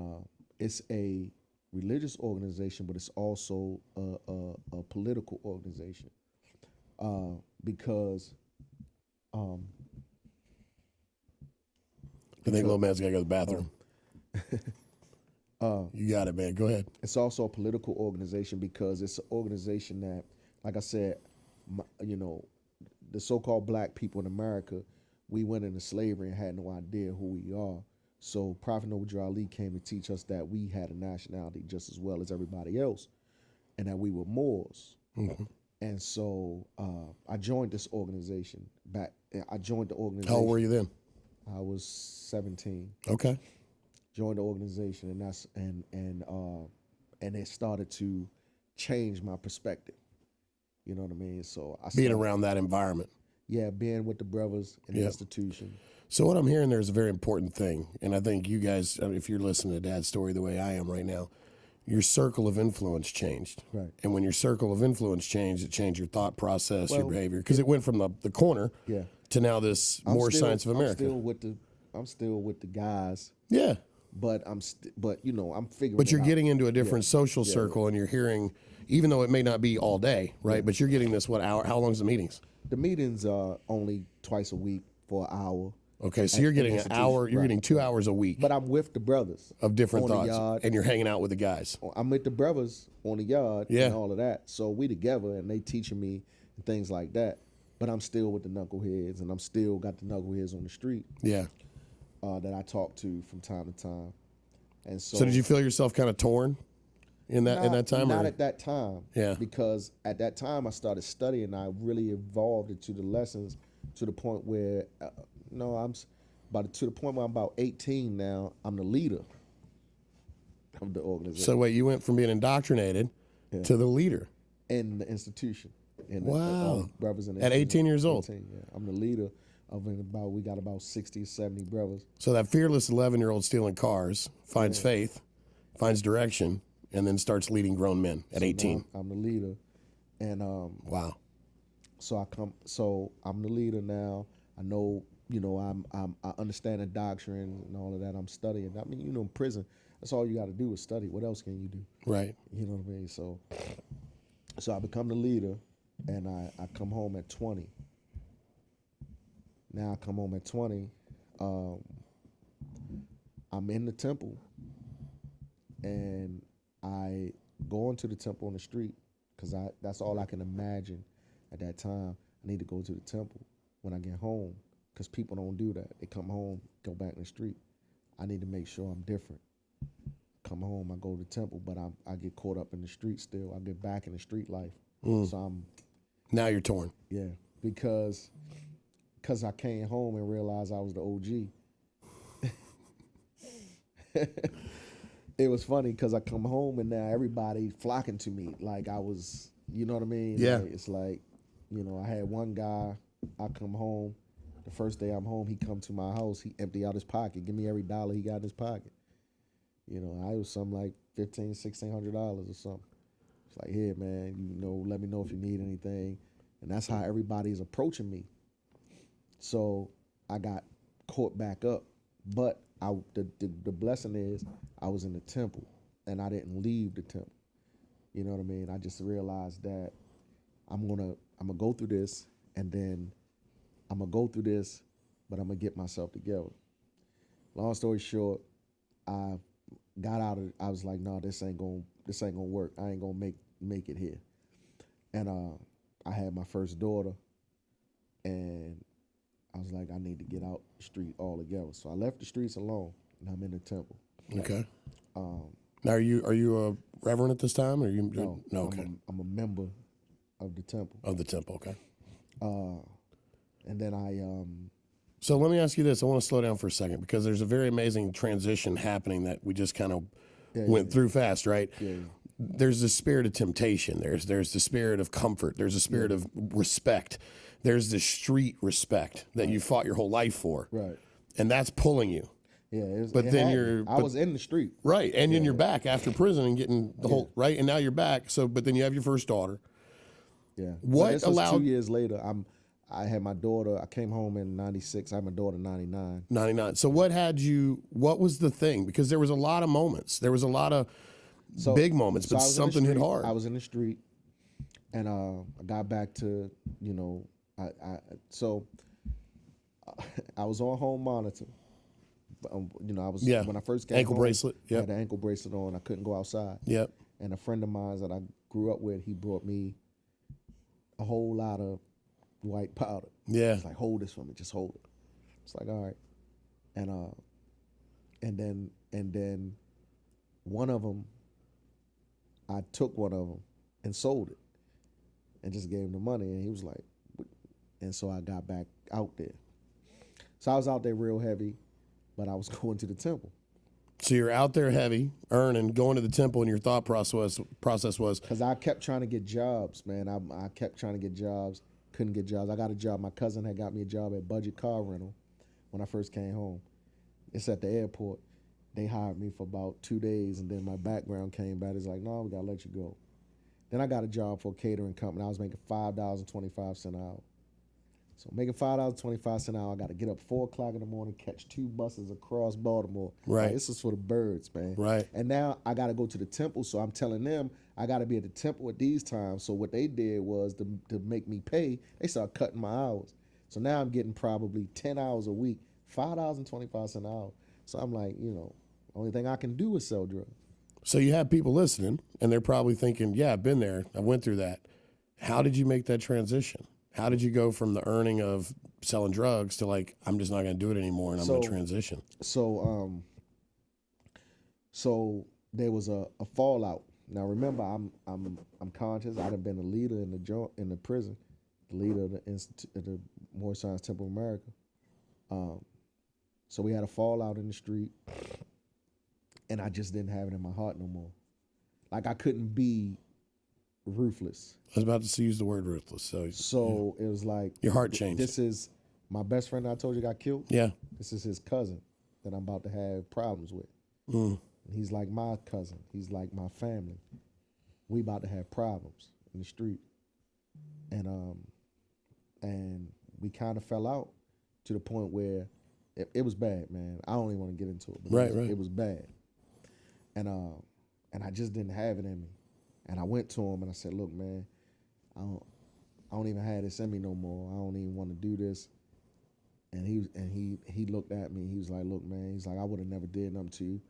it's a religious organization, but it's also a political organization because I think little man's got to go to the bathroom. You got it, man. Go ahead. it's also a political organization because it's an organization that, like I said, the so-called black people in America, we went into slavery and had no idea who we are. So Prophet Noble Ali came to teach us that we had a nationality just as well as everybody else, and that we were Moors. Mm-hmm. And so I joined this organization back. I joined the organization. How old were you then? I was 17. Okay. joined the organization, and it started to change my perspective. You know what I mean? So I Being started, around that environment. yeah, being with the brothers in the Yep. institution. So what I'm hearing there is a very important thing, and I think you guys, if you're listening to Dad's story the way I am right now, your circle of influence changed. Right. And when your circle of influence changed, it changed your thought process, your Well, behavior, because it went from the corner Yeah. to now this I'm more still- Science of America. I'm still with the guys, Yeah. but I'm figuring. But you're it out. getting into a different social Yeah. circle, and you're hearing, even though it may not be all day, right? But you're getting this, what hour? How long's the meetings? The meetings are only twice a week for an hour. Okay, so At you're the getting an institution, hour, you're right, getting 2 hours a week But I'm with the brothers of different on the thoughts, yard. and you're hanging out with the guys. I'm with the brothers on the yard Yeah. and all of that. So we together and they teaching me and things like that. But I'm still with the knuckleheads, and I'm still got the knuckleheads on the street Yeah. that I talk to from time to time. And so, So did you feel yourself kind of torn in that time? Not or? at that time. Yeah. Because at that time I started studying. I really evolved into the lessons to the point where, to the point where I'm about 18 now. I'm the leader of the organization So wait, you went from being indoctrinated to the leader in the institution. In Wow. The, brothers in the At 18 years old. 18, yeah. I'm the leader of we got about 60 or 70 brothers. So that fearless 11-year-old stealing cars finds faith, finds direction, and then starts leading grown men at 18. Now I'm the leader, and Wow. So I'm the leader now. I know, I understand the doctrine and all of that. I'm studying. I mean, in prison, that's all you got to do is study. What else can you do? Right. You know what I mean? So I become the leader, and I come home at 20. Now I come home at 20. I'm in the temple, and I go into the temple on the street because that's all I can imagine at that time. I need to go to the temple when I get home because people don't do that. They come home, go back in the street. I need to make sure I'm different. Come home, I go to the temple, but I get caught up in the street still. I get back in the street life. So Now you're torn. yeah, because I came home and realized I was the OG. It was funny because I come home and now everybody flocking to me like I was, you know what I mean? Yeah. Like, it's like, I had one guy, I come home, the first day I'm home, he come to my house, he empty out his pocket, give me every dollar he got in his pocket. I was something like $1,500, $1,600 or something. It's like, here, man, let me know if you need anything. And that's how everybody's approaching me. So I got caught back up. But the blessing is I was in the temple and I didn't leave the temple. You know what I mean? I just realized that I'm gonna go through this, and then I'm gonna go through this, but I'm gonna get myself together. Long story short, I got out of. I was like, no, this ain't gonna work. I ain't gonna make it here. And I had my first daughter, and I was like, I need to get out the street altogether. So I left the streets alone, and I'm in the temple. Okay. Now, are you a reverend at this time, or you? No, Okay. I'm a member of the temple. Of the temple. Okay. And then I So let me ask you this. I want to slow down for a second because there's a very amazing transition happening that we just kind of went through fast, right? Yeah. There's the spirit of temptation. There's the spirit of comfort. There's a spirit of respect. There's the street respect that you fought your whole life for. Right. And that's pulling you. Yeah. But then I was in the street. Right. And then you're back after prison and getting the whole, right? And now you're back. So, but then you have your first daughter. Yeah. What So this was allowed- 2 years later? I had my daughter. I came home in '96. I had my daughter in '99. 99. So what was the thing? Because there was a lot of moments. There was a lot of big moments, but I was in the something hit street. hard. I was in the street, and I got back to I was on home monitor. I was when I first came ankle home, bracelet. I Yep. had an ankle bracelet on. I couldn't go outside. Yep. And a friend of mine that I grew up with, he brought me a whole lot of white powder. Yeah. It's like, hold this for me, just hold it. It's like, all right. And then one of them, I took one of them and sold it and just gave him the money. And he was like, what? And so I got back out there. So I was out there real heavy, but I was going to the temple. So you're out there heavy, earning, going to the temple, and your thought process was, Because I kept trying to get jobs, man. I kept trying to get jobs, couldn't get jobs. I got a job. My cousin had got me a job at Budget Car Rental when I first came home. It's at the airport. They hired me for about 2 days, and then my background came back. It's like, no, we got to let you go. Then I got a job for a catering company. I was making $5.25 an hour. So making $5.25 an hour, I got to get up 4 o'clock in the morning, catch 2 buses across Baltimore. Right. Like, this is for the birds, man. Right. And now I got to go to the temple, so I'm telling them I got to be at the temple at these times. So what they did was to make me pay, they started cutting my hours. So now I'm getting probably 10 hours a week, $5.25 an hour. So I'm like, only thing I can do is sell drugs. so you have people listening, and they're probably thinking, yeah, I've been there. I went through that. How did you make that transition? How did you go from the earning of selling drugs to like, I'm just not going to do it anymore, and I'm going to transition? So there was a fallout. Now remember, I'm conscious. I'd have been a leader in the prison, the leader of the Moorish Science Temple of America. So we had a fallout in the street, and I just didn't have it in my heart no more. Like I couldn't be ruthless. I was about to use the word ruthless. So It was like your heart changed. This is my best friend I told you got killed. Yeah. This is his cousin that I'm about to have problems with. Mm. He's like my cousin. He's like my family. We about to have problems in the street. And we kind of fell out to the point where it was bad, man. I don't even want to get into it. But Right. It was bad. And I just didn't have it in me. And I went to him and I said, look, man, I don't even have this in me no more. I don't even want to do this. And he looked at me. He was like, look, man, he's like, I would have never did nothing to you.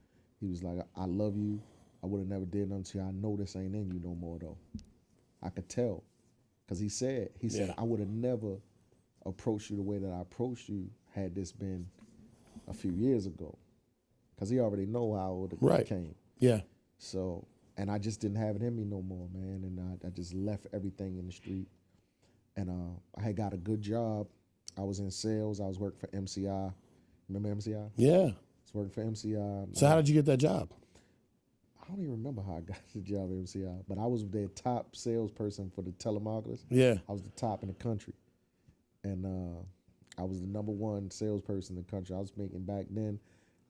He was like, I love you. I would have never did nothing to you. I know this ain't in you no more, though. I could tell. Because he said, I would have never approached you the way that I approached you had this been a few years ago. Because he already know how it would have came. Yeah. So, and I just didn't have it in me no more, man. And I just left everything in the street. And I had got a good job. I was in sales. I was working for MCI. Remember MCI? Yeah. I was working for MCI. So how did you get that job? I don't even remember how I got the job at MCI, but I was their top salesperson for the telemarketers. Yeah. I was the top in the country. And I was the #1 salesperson in the country. I was making back then,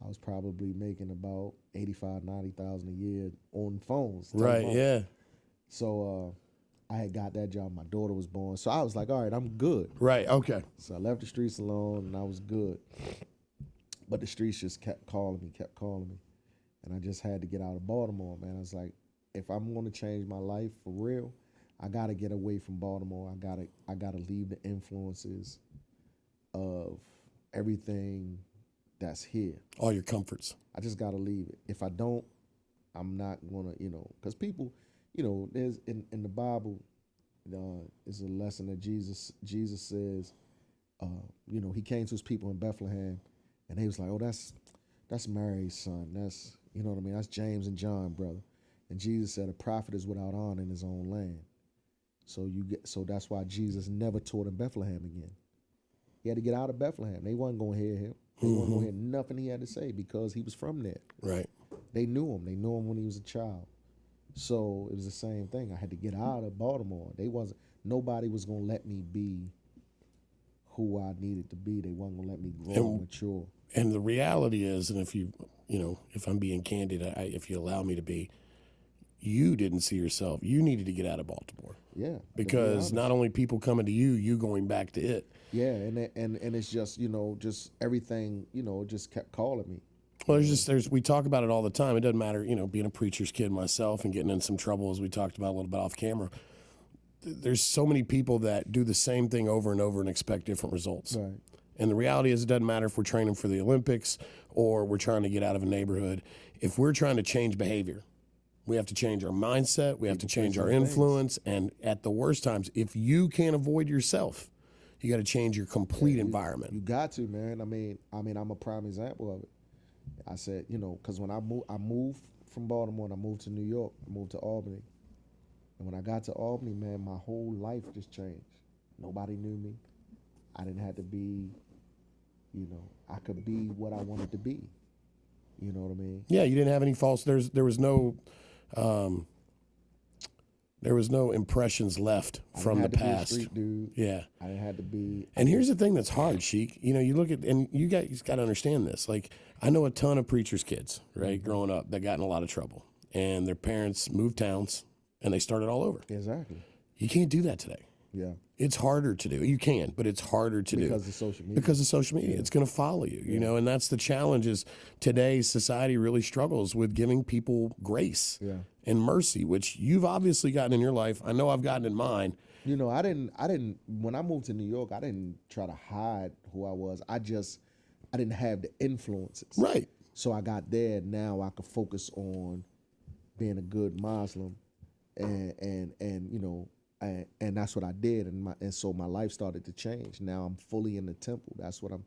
I was probably making about $85,000-$90,000 a year on phones. Right, telephones. yeah. So I had got that job. My daughter was born. So I was like, all right, I'm good. Right, okay. So I left the streets alone and I was good. But the streets just kept calling me. And I just had to get out of Baltimore, man. I was like, if I'm going to change my life for real, I got to get away from Baltimore. I got to leave the influences of everything that's here. All your comforts. I just got to leave it. If I don't, I'm not going to, because people, there's in the Bible, is a lesson that Jesus says, he came to his people in Bethlehem, and he was like, oh, that's Mary's son. That's, you know what I mean? That's James and John, brother. And Jesus said, a prophet is without honor in his own land. So that's why Jesus never taught in Bethlehem again. He had to get out of Bethlehem. They wasn't going to hear him. They wasn't going to hear nothing he had to say because he was from there. Right. They knew him. They knew him when he was a child. So it was the same thing. I had to get out of Baltimore. Nobody was going to let me be who I needed to be. They wasn't going to let me grow and mature. And the reality is, and if I'm being candid, if you allow me to be, you didn't see yourself. You needed to get out of Baltimore. Yeah. Because not only people coming to you going back to it. Yeah, and it's just, just everything, just kept calling me. Well, we talk about it all the time. It doesn't matter, being a preacher's kid myself and getting in some trouble, as we talked about a little bit off camera. There's so many people that do the same thing over and over and expect different results. Right. And the reality is, it doesn't matter if we're training for the Olympics or we're trying to get out of a neighborhood. If we're trying to change behavior, we have to change our mindset. We have to change our influence. And at the worst times, if you can't avoid yourself, you got to change your complete environment. You got to, man. I mean, I'm a prime example of it. I said, because when I moved from Baltimore and I moved to New York, I moved to Albany. And when I got to Albany, man, my whole life just changed. Nobody knew me. I didn't have to be, I could be what I wanted to be. You know what I mean? Yeah, you didn't have any false. There was no impressions left from the I didn't have to be a past. street dude. Yeah. I had to be. And here's the thing that's hard, Sheik. You know, you look at, and you guys got to understand this. Like, I know a ton of preachers' kids, right, growing up that got in a lot of trouble. And their parents moved towns and they started all over. Exactly. You can't do that today. Yeah. It's harder to do. You can, but it's harder to do. Because of social media. Because of social media. It's going to follow you, you know, and that's the challenge is today's society really struggles with giving people grace and mercy, which you've obviously gotten in your life. I know I've gotten in mine. You know, I didn't, when I moved to New York, I didn't try to hide who I was. I didn't have the influences. Right. So I got there. Now I could focus on being a good Muslim and you know, and that's what I did, and so my life started to change. Now I'm fully in the temple. That's where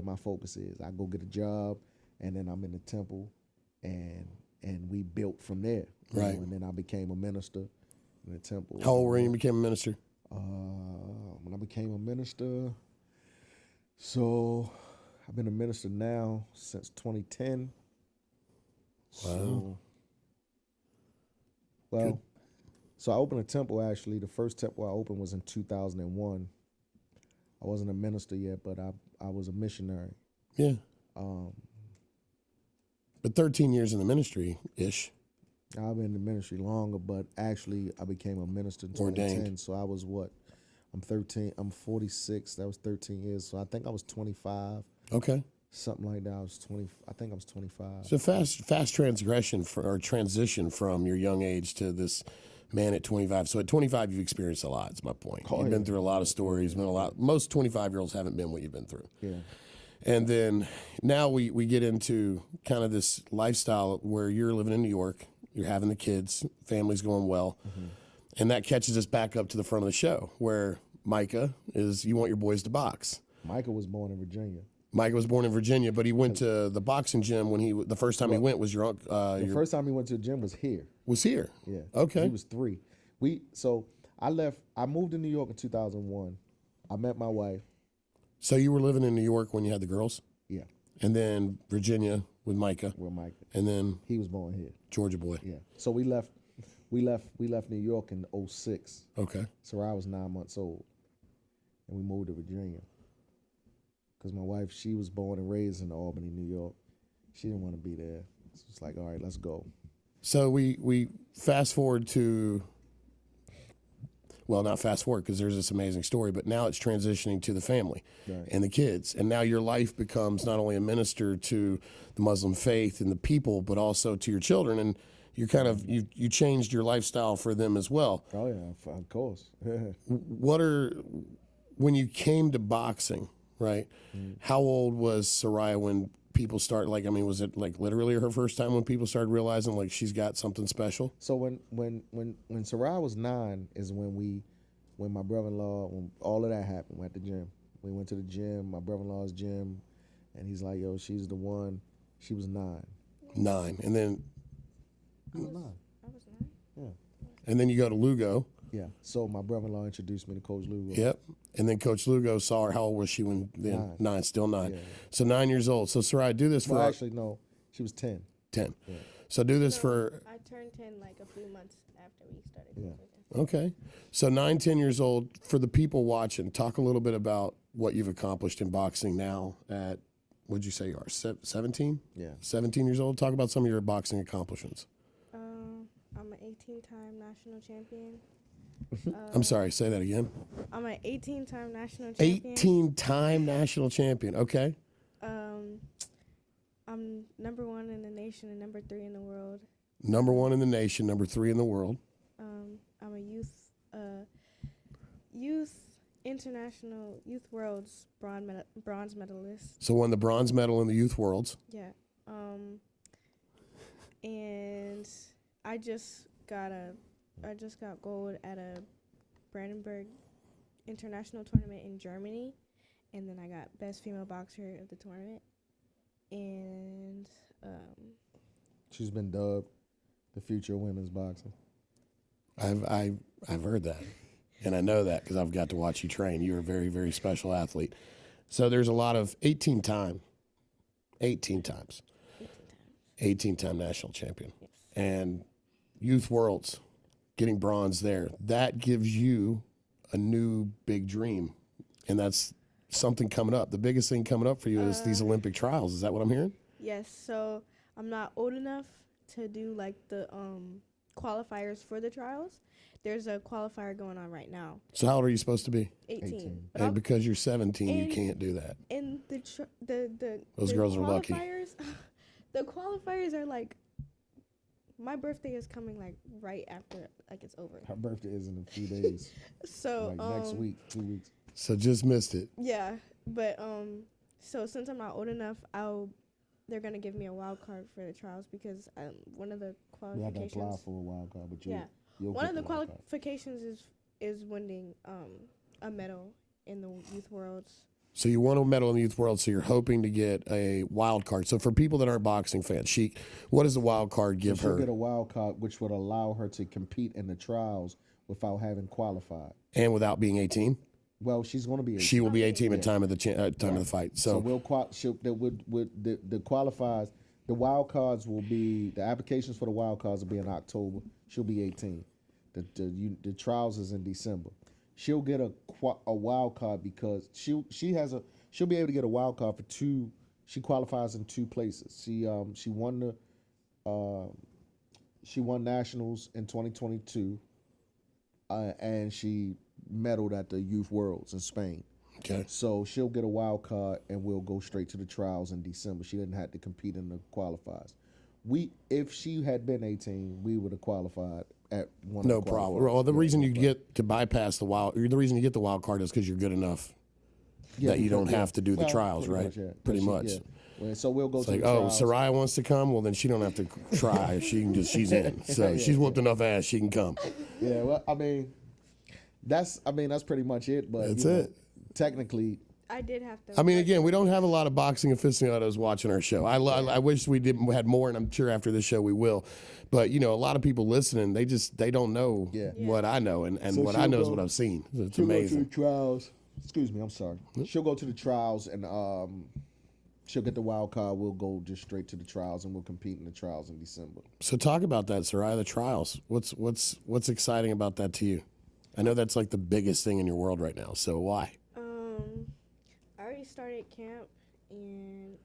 my focus is. I go get a job, and then I'm in the temple, and we built from there. Right. And then I became a minister in the temple. How old were you when you became a minister? When I became a minister, so I've been a minister now since 2010. Wow. Well. So I opened a temple, actually. The first temple I opened was in 2001. I wasn't a minister yet, but I was a missionary. Yeah. But 13 years in the ministry-ish. I've been in the ministry longer, but actually I became a minister in 2010. Ordained. So I was what? I'm 46. That was 13 years. So I think I was 25. Okay. Something like that. I think I was 25. So fast transition from your young age to this man at 25. So at 25, you've experienced a lot, is my point. You've been through a lot of stories, most 25-year-olds haven't been what you've been through. Yeah. And then now we get into kind of this lifestyle where you're living in New York, you're having the kids, family's going well. And that catches us back up to the front of the show where Micah is, you want your boys to box. Micah was born in Virginia. Micah was born in Virginia, but he went to the boxing gym when the first time he went was your first time he went to the gym was here. Was here. Yeah. Okay. He was 3. So I moved to New York in 2001. I met my wife. So you were living in New York when you had the girls? Yeah. And then Virginia with Micah. With Micah. And then he was born here. Georgia boy. Yeah. So we left New York in 06. Okay. So I was 9 months old. And we moved to Virginia. Because my wife, she was born and raised in Albany, New York. She didn't want to be there. So it's like, all right, let's go. So we fast forward to, well, not fast forward because there's this amazing story, but now it's transitioning to the family and the kids. And now your life becomes not only a minister to the Muslim faith and the people, but also to your children. And you're kind of, you changed your lifestyle for them as well. Oh, yeah, of course. When you came to boxing, right, how old was Soraya when people start, was it like literally her first time when people started realizing like she's got something special? So when Soraya was 9 is when my brother-in-law, when all of that happened, we at the gym. We went to the gym, my brother-in-law's gym, and he's like, yo, she's the one. She was 9. 9. And then I was 9. Yeah. And then you go to Lugo. Yeah. So my brother-in-law introduced me to Coach Lugo. Yep. And then Coach Lugo saw her. How old was she when then? 9, still 9. Yeah. So 9 years old. So Soraya, do this for Well, actually, no. She was 10. 10. Yeah. So do this for. I turned 10 like a few months after we started. Yeah. Okay. So 9, 10 years old. For the people watching, talk a little bit about what you've accomplished in boxing now at, what'd you say you are, 17? Yeah. 17 years old. Talk about some of your boxing accomplishments. I'm an 18-time national champion. I'm sorry, say that again. I'm an 18-time national champion. 18-time national champion. Okay. I'm number 1 in the nation and number 3 in the world. Number 1 in the nation, number 3 in the world. I'm a youth world's bronze medalist. So won the bronze medal in the youth worlds. Yeah. And I just got gold at a Brandenburg international tournament in Germany, and then I got best female boxer of the tournament. And she's been dubbed the future of women's boxing. I've heard that, and I know that because I've got to watch you train. You're a very, very special athlete. So there's a lot of 18 times. 18-time national champion. And Youth Worlds, getting bronze there, that gives you a new big dream. And that's something coming up. The biggest thing coming up for you is these Olympic trials. Is that what I'm hearing? Yes, so I'm not old enough to do like the qualifiers for the trials. There's a qualifier going on right now. So how old are you supposed to be? 18. But And I'll- because you're 17, you and- can't do that. and Those the girls are lucky. The qualifiers are like, my birthday is coming like right after like it's over. Her birthday is in a few days, So like next week, 2 weeks. So just missed it. yeah, but so since I'm not old enough, they're gonna give me a wild card for the trials because one of the You have to apply qualifications. for a wild card, but Yeah, you'll one get of the wild card. qualifications is winning a medal in the Youth Worlds. So you won a medal in the Youth World, so you're hoping to get a wild card. So for people that aren't boxing fans, what does the wild card give She'll her? get a wild card, which would allow her to compete in the trials without having qualified. And without being 18? Well, she's going to be 18. She will be 18 at time of the time of the fight. So So we'll the qualifies. The wild cards will be the applications for the wild cards will be in October. She'll be 18. The trials is in December. She'll get a wild card because she'll be able to get a wild card for two. She qualifies in two places. She won nationals in 2022, and she medaled at the Youth Worlds in Spain. okay. So she'll get a wild card, and we'll go straight to the trials in December. She didn't have to compete in the qualifiers. If she had been 18, we would have qualified at one. No of the problem. qualifiers. Well, the Yeah, reason you but- get to bypass the reason you get the wild card is because you're good enough that you don't have to do the Well, trials, pretty right? much, yeah. Pretty She- much. yeah. Well, so we'll go It's to like, the oh, trials. Soraya wants to come. Well, then she don't have to try. She's in. So she's whooped enough ass. She can come. Yeah, well, that's pretty much it. But That's you know, it. Technically, I did have to. I mean, again, we don't have a lot of boxing aficionados watching our show. I wish we had more, and I'm sure after this show we will. But a lot of people listening, they don't know Yeah. what I know, and So what I she'll know is go- what I've seen. It's she'll go to the amazing. trials. Excuse me, I'm sorry. She'll go to the trials, and she'll get the wild card. We'll go just straight to the trials, and we'll compete in the trials in December. So talk about that, Soraya. The trials. What's exciting about that to you? I know that's like the biggest thing in your world right now. So why? I already started camp, and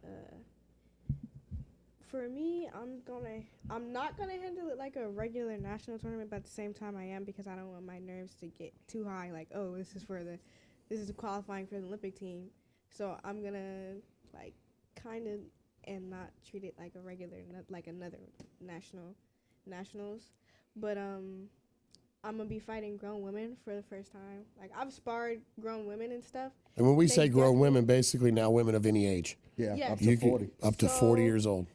for me, I'm not gonna handle it like a regular national tournament, but at the same time, I am because I don't want my nerves to get too high. Like, oh, this is qualifying for the Olympic team, so I'm gonna like kind of and not treat it like a regular, like another nationals, but I'm gonna be fighting grown women for the first time. Like, I've sparred grown women and stuff. And when we They say grown definitely- women, basically now women of any age. Yeah, Yeah. up to You can- 40. up to So- 40 years old.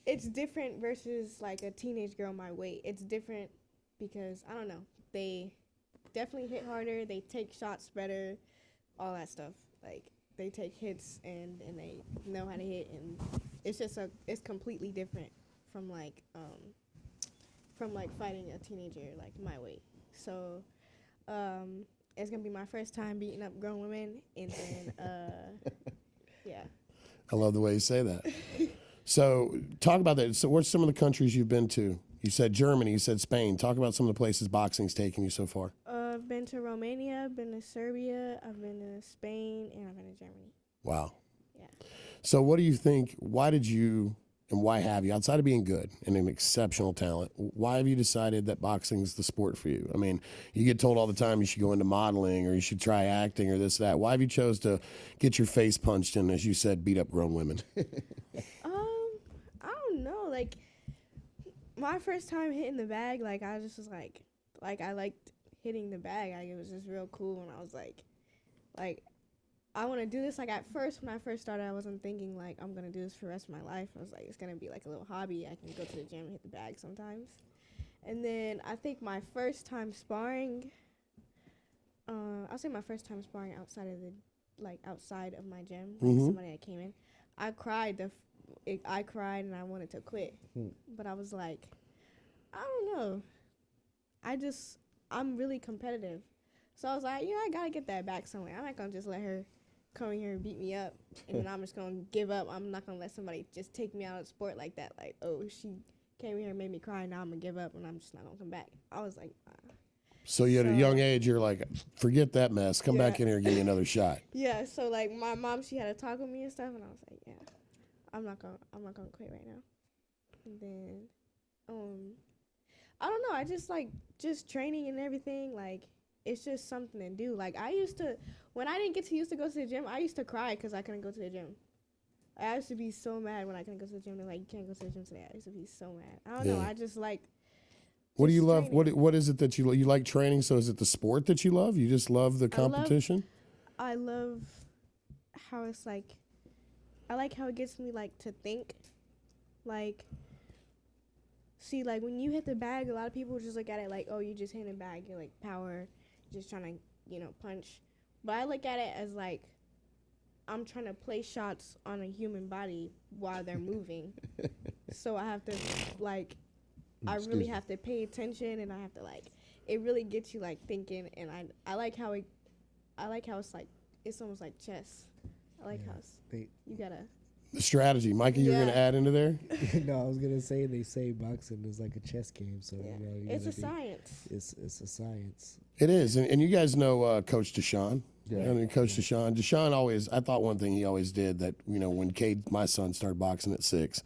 It's different versus like a teenage girl my weight. It's different because I don't know. They definitely hit harder. They take shots better, all that stuff. Like, they take hits and they know how to hit, and it's just it's completely different from like fighting a teenager like my weight. So it's gonna be my first time beating up grown women, and then yeah. I love the way you say that. So talk about that. So what's some of the countries you've been to? You said Germany, you said Spain. Talk about some of the places boxing's taken you so far. I've been to Romania, I've been to Serbia, I've been to Spain, and I've been to Germany. Wow. Yeah. So what do you think, why did you, and why have you, outside of being good and an exceptional talent, why have you decided that boxing is the sport for you? I mean, you get told all the time you should go into modeling or you should try acting or this, that. Why have you chose to get your face punched and, as you said, beat up grown women? I don't know. Like, my first time hitting the bag, like, I just was like I liked hitting the bag. Like, it was just real cool, and I was like, I want to do this. Like, at first, when I first started, I wasn't thinking, like, I'm going to do this for the rest of my life. I was like, it's going to be, like, a little hobby. I can go to the gym and hit the bag sometimes. And then I think my first time sparring, I'll say my first time sparring outside of my gym, like somebody that came in, I cried. I cried and I wanted to quit. But I was like, I don't know. I'm really competitive. So I was like, I got to get that back somewhere. I'm not going to just let her coming here and beat me up, and then I'm just gonna give up. I'm not gonna let somebody just take me out of sport like that. Like, oh, she came here and made me cry. Now I'm gonna give up, and I'm just not gonna come back. I was like, So you at a So- young age, you're like, forget that mess. Come back Yeah. in here and give me another shot. yeah. So like my mom, she had to talk with me and stuff, and I was like, yeah, I'm not gonna quit right now. And then, I don't know. I just like just training and everything. Like it's just something to do. Like I used to, when I didn't used to go to the gym, I used to cry because I couldn't go to the gym. I used to be so mad when I couldn't go to the gym. They're like, you can't go to the gym today. I used to be so mad. I don't know. Yeah. I just like. What do you just love? training. What is it that you like training? So is it the sport that you love? You just love the I love- competition? I love how it's like. I like how it gets me like to think, like. See, like when you hit the bag, a lot of people just look at it like, oh, you just hitting a bag. You're like power, just trying to, punch. But I look at it as like, I'm trying to place shots on a human body while they're moving. So I have to like, I Excuse really me. have to pay attention, and I have to like, it really gets you like thinking. And I like how it's like, it's almost like chess. I like how it's, They, you gotta. The strategy. Mikey, you're going to Yeah. add into there? no, I was gonna say they say boxing is like a chess game, so Yeah. you It's a gotta be- science. It's a science. It is. And you guys know Coach Deshaun. Yeah. I mean, Coach Deshaun. Deshaun always, I thought one thing he always did that, when Cade, my son, started boxing at 6,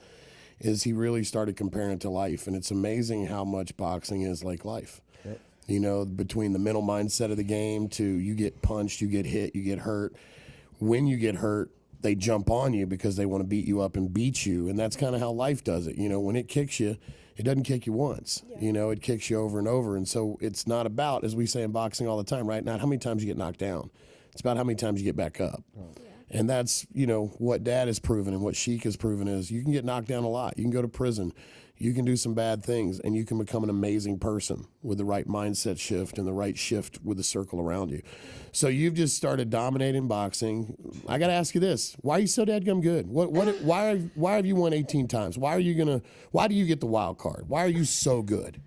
is he really started comparing it to life. And it's amazing how much boxing is like life. Yep. Between the mental mindset of the game to you get punched, you get hit, you get hurt. When you get hurt, they jump on you because they want to beat you up and beat you. And that's kind of how life does it. When it kicks you, it doesn't kick you once. Yeah. It kicks you over and over. And so it's not about, as we say in boxing all the time, right? Not how many times you get knocked down. It's about how many times you get back up. And that's, what Dad has proven and what Sheik has proven is you can get knocked down a lot. You can go to prison. You can do some bad things, and you can become an amazing person with the right mindset shift and the right shift with the circle around you. So you've just started dominating boxing. I got to ask you this: why are you so dadgum good? Why have you won 18 times? Why do you get the wild card? Why are you so good?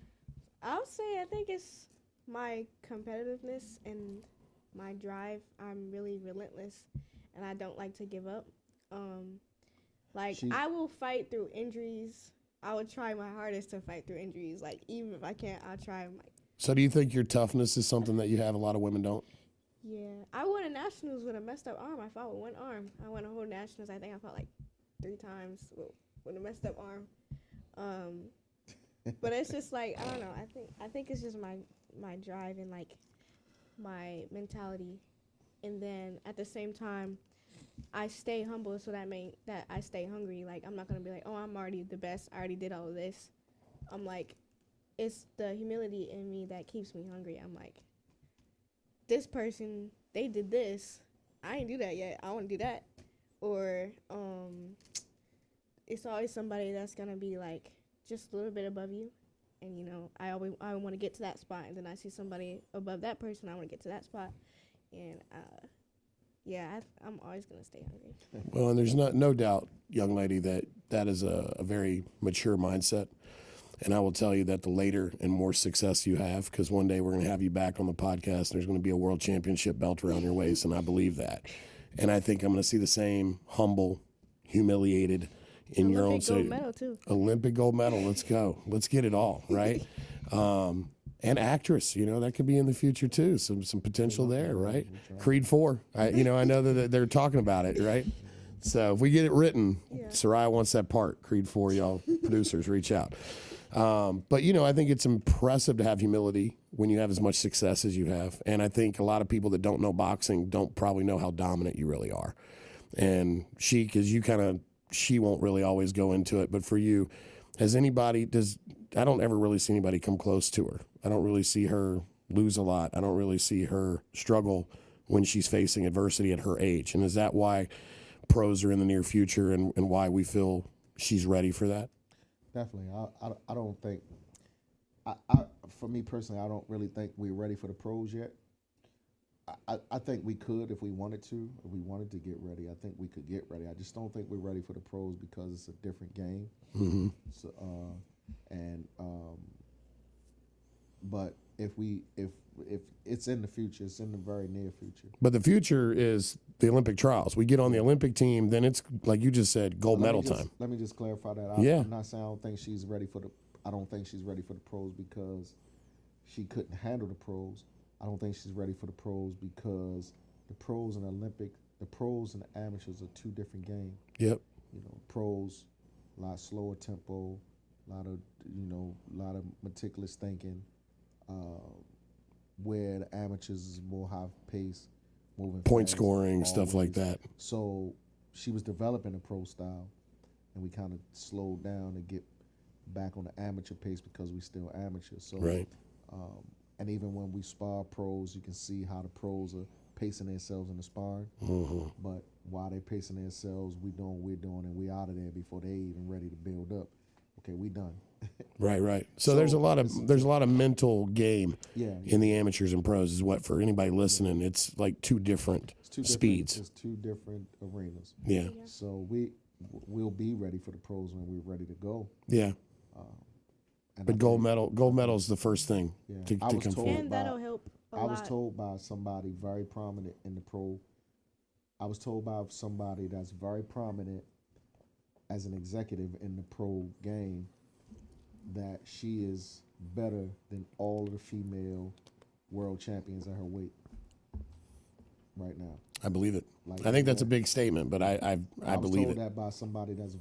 I'll say I think it's my competitiveness and my drive. I'm really relentless, and I don't like to give up. I will fight through injuries. I would try my hardest to fight through injuries. Like even if I can't, I'll try. So do you think your toughness is something that you have a lot of women don't? Yeah, I won a nationals with a messed up arm. I fought with one arm. I won a whole nationals. I think I fought like 3 times with a messed up arm. But it's just like I don't know. I think it's just my drive and like my mentality, and then at the same time, I stay humble. So that I stay hungry. Like I'm not gonna be like, oh, I'm already the best. I already did all of this. I'm like, it's the humility in me that keeps me hungry. I'm like, this person, they did this. I ain't do that yet. I want to do that. Or it's always somebody that's gonna be like just a little bit above you, and I want to get to that spot, and then I see somebody above that person. I want to get to that spot, and I'm always gonna stay hungry. Well, and there's no doubt, young lady, that is a very mature mindset. And I will tell you that the later and more success you have, because one day we're going to have you back on the podcast, there's going to be a world championship belt around your waist, and I believe that. And I think I'm going to see the same humble, humiliated in your own Olympic gold medal too. Olympic gold medal. Let's go. Let's get it all, right? And actress, that could be in the future too. Some potential there, right? Creed 4. I know that they're talking about it, right? So if we get it written, Soraya wants that part. Creed 4, y'all producers, reach out. But I think it's impressive to have humility when you have as much success as you have. And I think a lot of people that don't know boxing don't probably know how dominant you really are. And she won't really always go into it. But for you, I don't ever really see anybody come close to her. I don't really see her lose a lot. I don't really see her struggle when she's facing adversity at her age. And is that why pros are in the near future and why we feel she's ready for that? Definitely. I don't think, for me personally, I don't really think we're ready for the pros yet. I think we could if we wanted to. If we wanted to get ready, I think we could get ready. I just don't think we're ready for the pros because it's a different game. Mm-hmm. So, but if it's in the future, it's in the very near future. But the future is the Olympic trials. We get on the Olympic team, then it's like you just said, gold medal time. Let me just clarify that. Yeah. I'm not saying I don't think she's ready for the. I don't think she's ready for the pros because she couldn't handle the pros. I don't think she's ready for the pros because the pros and the pros and the amateurs are two different games. Yep. You know, pros, a lot slower tempo, a lot of meticulous thinking. Where the amateurs is more high pace, moving Point fast, scoring, stuff like always. that. So she was developing a pro style, and we kind of slowed down to get back on the amateur pace because we still amateurs. So, Right. And even when we spar pros, you can see how the pros are pacing themselves in the sparring. Mm-hmm. But while they're pacing themselves, we doing what we're doing, and we out of there before they even ready to build up. Okay, we done. Right. So, So there's a lot of mental game Yeah, in the amateurs and pros. Is what for anybody listening, it's like two different it's two speeds. It's two different arenas. Yeah. So we'll be ready for the pros when we're ready to go. Yeah. And But I gold think- medal is the first thing Yeah. to I was come told forward. And that'll help a I lot. was told by somebody very prominent in the pro. I was told by somebody that's very prominent as an executive in the pro game that she is better than all of the female world champions at her weight right now. I believe it. Like, I think that's a yeah. big statement, but I I was believe told it. that by somebody that's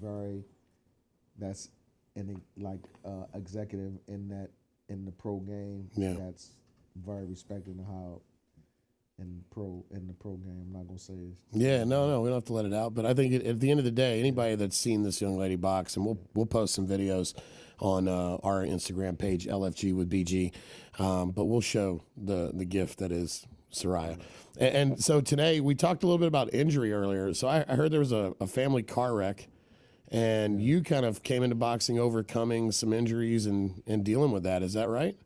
executive in the pro game. Yeah. That's very respected in how in the pro game. I'm not gonna say it. Yeah, no, we don't have to let it out. But I think at the end of the day, anybody that's seen this young lady box, and we'll post some videos on our Instagram page, LFGwBG, but we'll show the gift that is Soraya. And so today we talked a little bit about injury earlier. So I heard there was a family car wreck, and you kind of came into boxing overcoming some injuries and dealing with that. Is that right?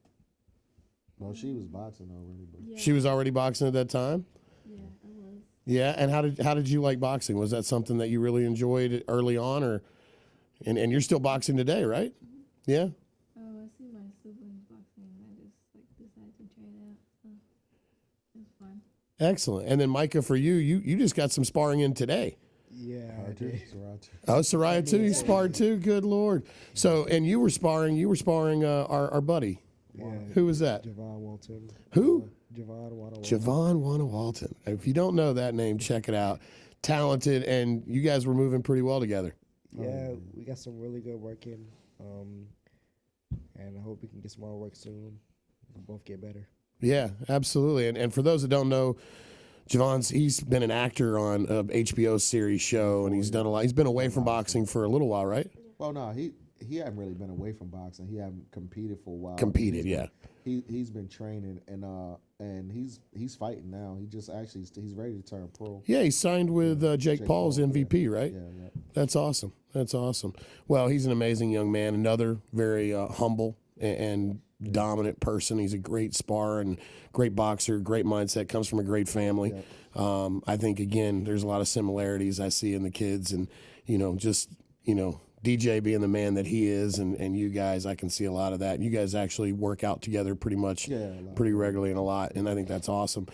Well, she was boxing already, but Yeah. She was already boxing at that time. Yeah, I was. Yeah, and how did you like boxing? Was that something that you really enjoyed early on, or and you're still boxing today, right? Yeah. Oh, I see my siblings boxing, and I just decided to try it out. So it was fun. Excellent. And then Micah, for you just got some sparring in today. Yeah, I her too. did. Soraya too. Oh, Soraya too. You sparred too. Good Lord. So, and you were sparring our buddy. Yeah. Who was that? Javon Walton. Who? Javon Walton. Javon Wanna-Walton. If you don't know that name, check it out. Talented, and you guys were moving pretty well together. Yeah, we got some really good work in. And I hope we can get some more work soon. We'll both get better. Yeah, absolutely. And for those that don't know, he's been an actor on a HBO series show, and he's done a lot. He's been away from boxing for a little while, right? Well, no, he hadn't really been away from boxing. He hadn't competed for a while. Competed, yeah. He's been training and he's fighting now. He's ready to turn pro. Yeah, he signed with Jake Paul's Paul, MVP, right? Yeah. That's awesome. That's awesome. Well, he's an amazing young man. Another very humble and dominant person. He's a great sparrer and great boxer, great mindset, comes from a great family. I think, again, there's a lot of similarities I see in the kids and, DJ being the man that he is and you guys, I can see a lot of that. You guys actually work out together pretty regularly and a lot, and I think that's awesome.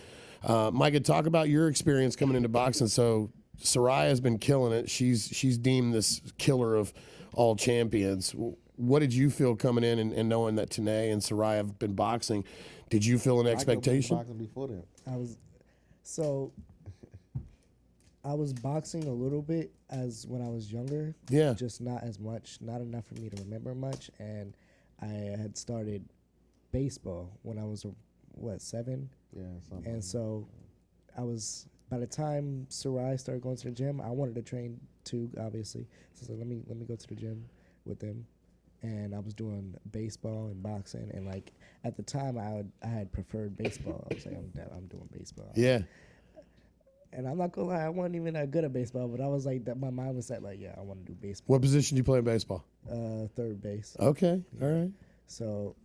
Micah, talk about your experience coming into boxing. So Soraya has been killing it. She's deemed this killer of all champions. What did you feel coming in and knowing that Tanae and Soraya have been boxing? Did you feel an expectation? I could have been boxing before that. I was boxing a little bit as when I was younger. Yeah. Just not as much, not enough for me to remember much. And I had started baseball when I was 7. Yeah, something. And so by the time Soraya started going to the gym, I wanted to train too, obviously. So I said, let me go to the gym with them. And I was doing baseball and boxing, and like at the time, I had preferred baseball. I was like, I'm doing baseball. Yeah. And I'm not gonna lie, I wasn't even that good at baseball, but I was like, that my mind was set like, yeah, I want to do baseball. What position do you play in baseball? Third base. Okay. All right. So,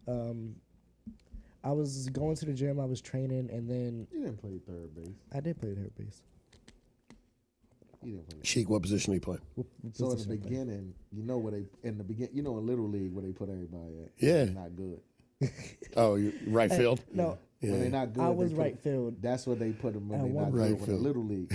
I was going to the gym, I was training, and then You didn't play third base. I did play third base. You didn't play. Sheik, what position do you play? What So in the position I play? beginning, in Little League where they put everybody at. Yeah. Not good. Oh, you right field? No, When they're not good, I was they put right field. That's what they put them when At they're one not right good. When field. the little league,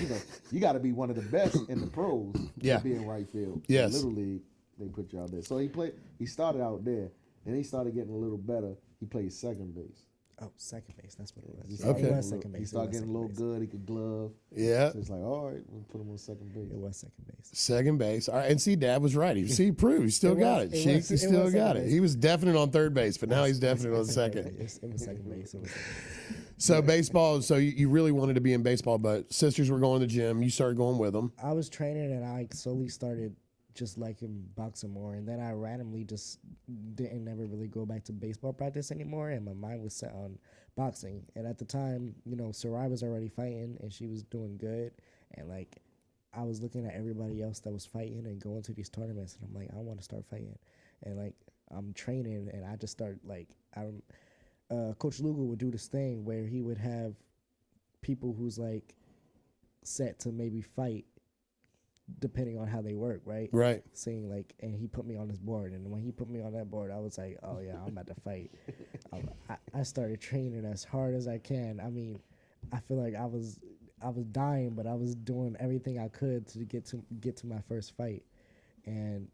you got to be one of the best in the pros Yeah. to be in right field. Yes. Little league, they put you out there. So he started out there, and he started getting a little better. He played second base. Oh, second base. That's what it was. He It started Okay. was second base. He It started was getting a second little base. good. He could glove. Yeah. So it's like, all right, we'll put him on second base. It was second base. Second base. All right. And see, Dad was right. He proved. He still It got was- it. it He was- it still was got second it. base. He was definite on third base, but now he's definite on second. It was second base. It was second base. So baseball. So you really wanted to be in baseball, but sisters were going to the gym. You started going with them. I was training and I slowly started just liking boxing more, and then I randomly just didn't never really go back to baseball practice anymore, and my mind was set on boxing. And at the time, Sarai was already fighting and she was doing good, and like I was looking at everybody else that was fighting and going to these tournaments, and I'm like, I want to start fighting, and like I'm training, and I just start like Coach Lugo would do this thing where he would have people who's like set to maybe fight depending on how they work, right? Right. Saying like, and he put me on his board, and when he put me on that board, I was like, oh yeah, I'm about to fight. I started training as hard as I can. I mean, I feel like I was dying, but I was doing everything I could to get to my first fight. And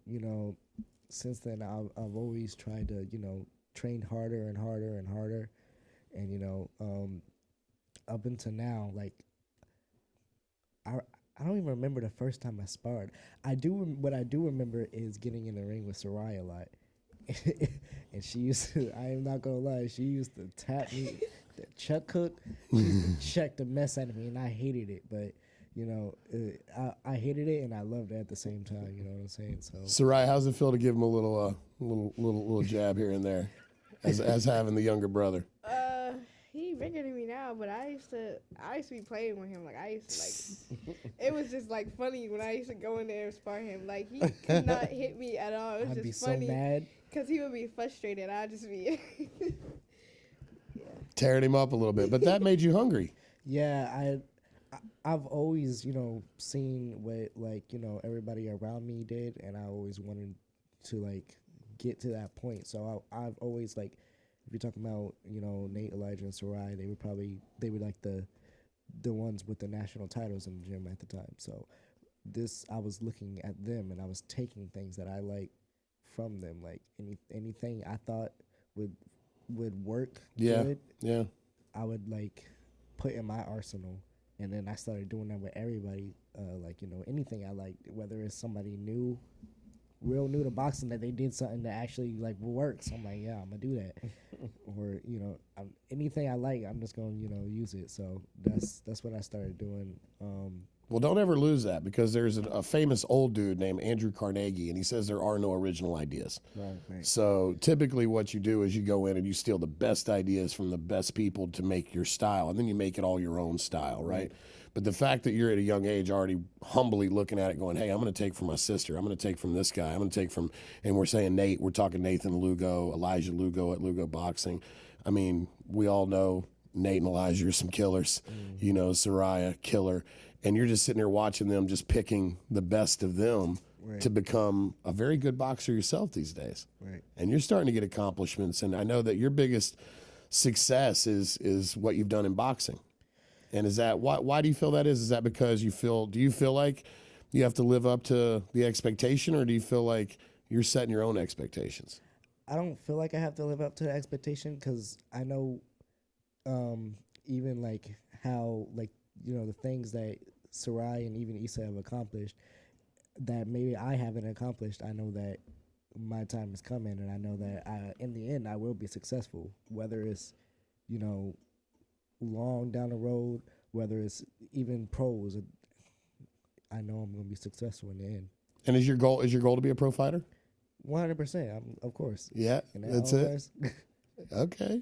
since then I've always tried to train harder and harder and harder, and up until now, like I don't even remember the first time I sparred. What I do remember is getting in the ring with Sarai a lot. And she used to, I am not going to lie, she used to tap me, the chuck hook. She used to check the mess out of me, and I hated it. But, I hated it, and I loved it at the same time, you know what I'm saying? So Sarai, how's it feel to give him a little jab here and there as having the younger brother? He bigger than me now, but I used to be playing with him. Like I used to it was just like funny when I used to go in there and spar him. Like he could not hit me at all. It was I'd be just so funny mad. because he would be frustrated. I'd just be Tearing him up a little bit. But that made you hungry. Yeah, I've always, seen what everybody around me did, and I always wanted to like get to that point. So I've always like, if you're talking about Nate, Elijah, and Sarai, they were like the ones with the national titles in the gym at the time. So I was looking at them, and I was taking things that I like from them, like anything I thought would work good. Yeah. I would like put in my arsenal, and then I started doing that with everybody. Anything I liked, whether it's somebody real new to boxing that they did something that actually like works. I'm like, yeah, I'm gonna do that. Or anything I like, I'm just gonna use it. So that's what I started doing. Well, don't ever lose that, because there's a famous old dude named Andrew Carnegie, and he says there are no original ideas. Right. So typically what you do is you go in and you steal the best ideas from the best people to make your style, and then you make it all your own style, right? But the fact that you're at a young age already humbly looking at it going, hey, I'm going to take from my sister. I'm going to take from this guy. I'm going to take from, and we're saying Nate, we're talking Nathan Lugo, Elijah Lugo at Lugo Boxing. I mean, we all know Nate and Elijah are some killers. Soraya, killer. And you're just sitting there watching them just picking the best of them to become a very good boxer yourself these days. Right. And you're starting to get accomplishments. And I know that your biggest success is what you've done in boxing. And is that why do you feel that is? Is that because do you feel like you have to live up to the expectation, or do you feel like you're setting your own expectations? I don't feel like I have to live up to the expectation, because I know even like how the things that Sarai and even Issa have accomplished that maybe I haven't accomplished. I know that my time is coming, and I know that in the end I will be successful, whether it's long down the road, whether it's even pros. I know I'm going to be successful in the end. And is your goal to be a pro fighter? 100%, of course. Yeah, And that's it. Okay.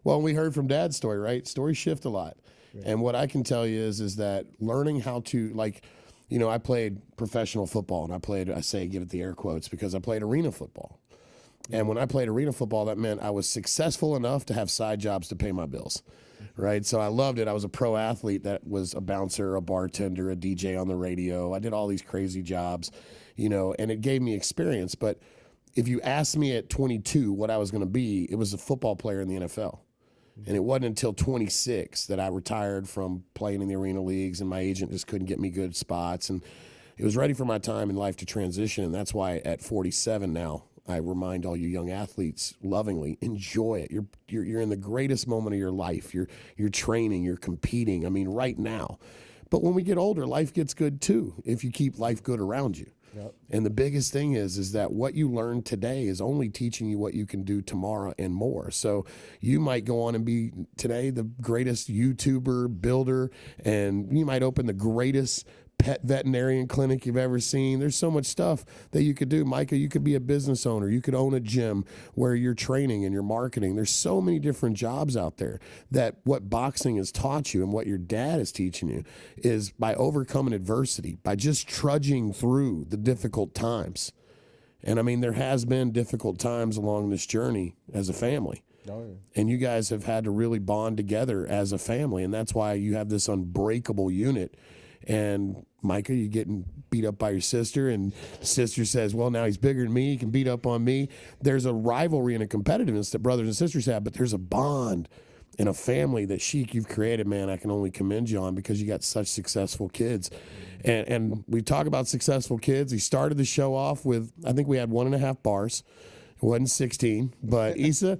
Well, we heard from Dad's story, right? Stories shift a lot. Right. And what I can tell you is that learning how to, I played professional football, and I give it the air quotes, because I played arena football. And when I played arena football, that meant I was successful enough to have side jobs to pay my bills, right? So I loved it. I was a pro athlete that was a bouncer, a bartender, a DJ on the radio. I did all these crazy jobs, and it gave me experience. But if you asked me at 22 what I was going to be, it was a football player in the NFL. And it wasn't until 26 that I retired from playing in the arena leagues, and my agent just couldn't get me good spots. And it was ready for my time in life to transition, and that's why at 47 now, I remind all you young athletes lovingly, enjoy it. You're in the greatest moment of your life. You're training, you're competing. I mean, right now. But when we get older, life gets good too if you keep life good around you. Yep. And the biggest thing is that what you learn today is only teaching you what you can do tomorrow and more. So you might go on and be today the greatest YouTuber, builder, and you might open the greatest pet veterinarian clinic you've ever seen. There's so much stuff that you could do. Micah, you could be a business owner. You could own a gym where you're training and you're marketing. There's so many different jobs out there that what boxing has taught you and what your dad is teaching you is by overcoming adversity, by just trudging through the difficult times. And I mean, there has been difficult times along this journey as a family. Oh, yeah. And you guys have had to really bond together as a family. And that's why you have this unbreakable unit. And Micah, you're getting beat up by your sister, and sister says, well, now he's bigger than me. He can beat up on me. There's a rivalry and a competitiveness that brothers and sisters have, but there's a bond and a family that, Sheik, you've created, man. I can only commend you on because you got such successful kids. And we talk about successful kids. He started the show off with, I think we had 1.5 bars. It wasn't 16, but Issa,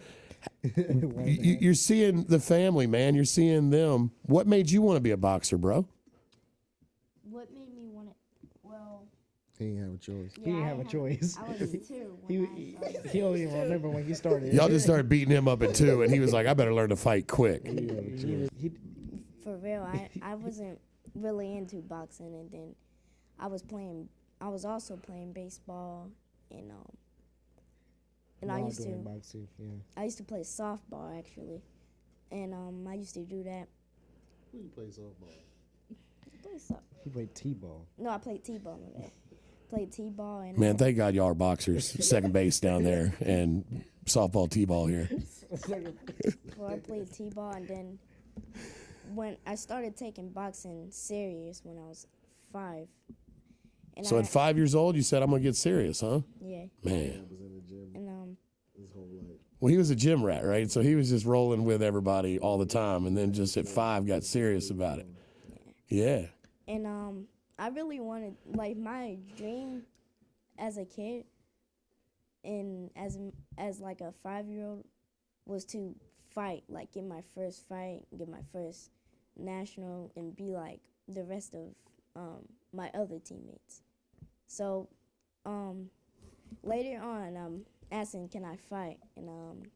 you're seeing the family, man. You're seeing them. What made you want to be a boxer, bro? What made me want it? Well, He didn't have a choice. He didn't have a choice. I was 2 when He I started. he don't even remember when he started. Y'all just started beating him up at 2, and he was like, I better learn to fight quick. He- For real, I wasn't really into boxing, and then I was also playing baseball, and I while used doing to boxing, yeah. I used to play softball actually, and I used to do that. Who you play softball? He played T-ball. No, I played t-ball. My bad. Played t-ball and Man, thank God y'all are boxers. Second base down there and softball, t-ball here. well, I played t-ball, and then when I started taking boxing serious when I was 5. And So at 5 years old, you said, I'm going to get serious, huh? yeah, Man. Was in the gym and his whole life. Well, he was a gym rat, right? So he was just rolling with everybody all the time, and then just at 5 got serious about it. Yeah. And I really wanted, like, my dream as a kid and as like a 5-year-old was to fight, like get my first fight, get my first national, and be like the rest of my other teammates. So later on, I'm asking, can I fight? And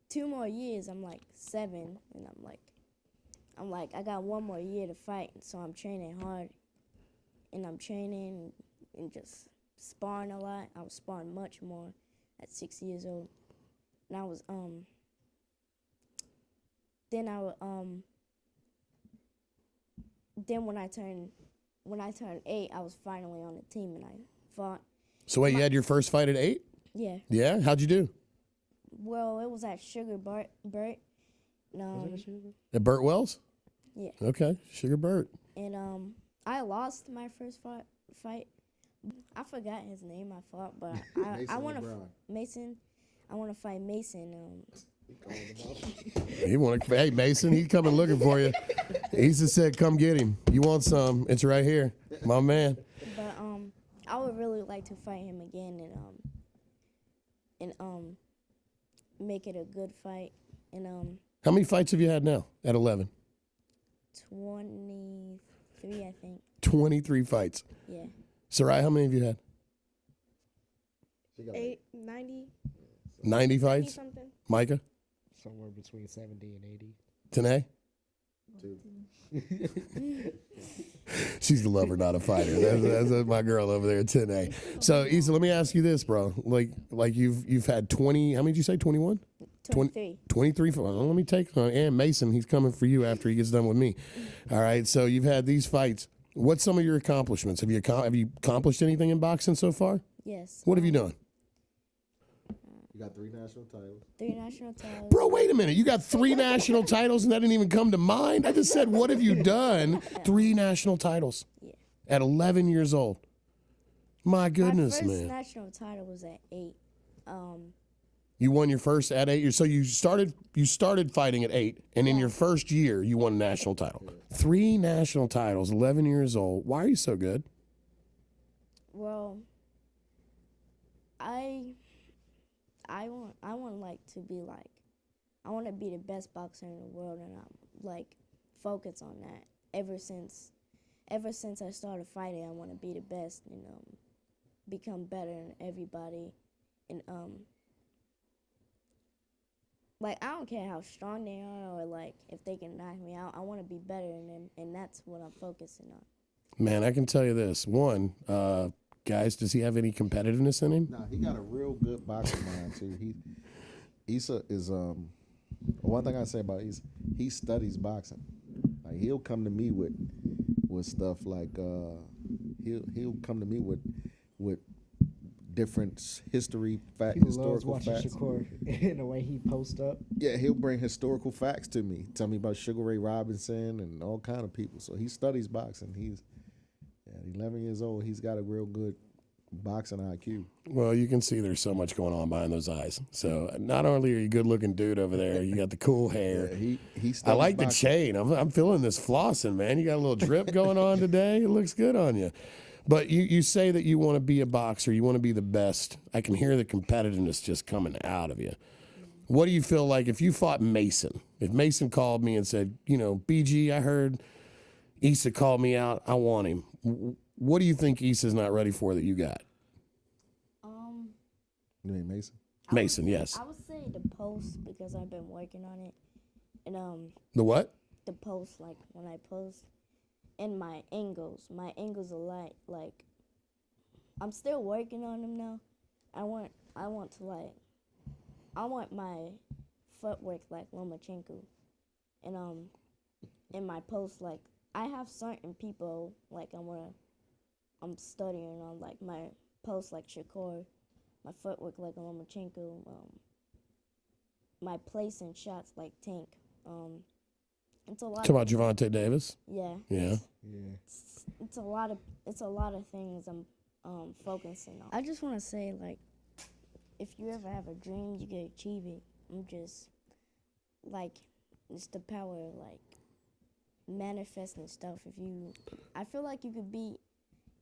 2 more years, I'm like 7, and I'm like, I got 1 more year to fight, so I'm training hard, and I'm training and just sparring a lot. I was sparring much more at 6 years old, and I was then when I turned 8, I was finally on the team, and I fought. So wait, you had your first fight at 8? Yeah. Yeah? How'd you do? Well, it was at Sugar Burt. At Burt Wells? Yeah. Okay, Sugar Burt. And I lost my first fight. I forgot his name. I fought, but I want to Mason. I want to fight Mason. Hey, Mason, he's coming looking for you. He just said, come get him. You want some? It's right here, my man. But I would really like to fight him again and make it a good fight. And How many fights have you had now at 11? 23, I think. 23 fights. Yeah. Sarai, how many have you had? 90 90 fights? something. Micah? Somewhere between 70 and 80. Tanae? 2. She's a lover, not a fighter. That's my girl over there, Tanae. So, Issa, let me ask you this, bro. Like you've had 20, how many did you say, 21? 23. 23. Well, let me take and Mason. He's coming for you after he gets done with me. All right. So you've had these fights. What's some of your accomplishments? Have you accomplished anything in boxing so far? Yes. What have you done? You got 3 national titles. 3 national titles. Bro, wait a minute. You got 3 national titles and that didn't even come to mind? I just said, what have you done? 3 national titles Yeah. at 11 years old. My goodness, My first man. national title was at 8. You won your first at 8 years. So you started fighting at 8, and in your first year, you won a national title. 3 national titles, 11 years old. Why are you so good? Well, I want like to be like, I want to be the best boxer in the world, and I'm like focused on that. Ever since I started fighting, I want to be the best and become better than everybody, and like, I don't care how strong they are or, like, if they can knock me out. I want to be better than them, and that's what I'm focusing on. Man, I can tell you this. One, guys, does he have any competitiveness in him? Nah, he got a real good boxing mind, too. Issa is, one thing I say about Issa, he studies boxing. Like, he'll come to me with stuff like, he'll come to me with different historical loves facts. Shakur in the way he posts up. Yeah, he'll bring historical facts to me. Tell me about Sugar Ray Robinson and all kind of people. So he studies boxing. He's at 11 years old. He's got a real good boxing IQ. Well, you can see there's so much going on behind those eyes. So not only are you a good-looking dude over there, you got the cool hair. Yeah, he I like boxing. the chain. I'm feeling this flossing, man. You got a little drip going on today. It looks good on you. But you say that you want to be a boxer, you want to be the best. I can hear the competitiveness just coming out of you. What do you feel like if you fought Mason? If Mason called me and said, BG, I heard Issa called me out, I want him. What do you think Issa's not ready for that you got? You mean Mason? Mason, yes. I would say the post, because I've been working on it. And the what? The post, like when I post. And my angles a lot, like, I'm still working on them now. I want my footwork like Lomachenko, and in my post, like, I have certain people like I'm studying on, like my post like Shakur, my footwork like Lomachenko, my placing shots like Tank, It's a lot. Talk about Gervonta Davis. Yeah. Yeah. It's a lot of things I'm focusing on. I just want to say, like, if you ever have a dream, you can achieve it. I'm just like, it's the power of like manifesting stuff. I feel like you could be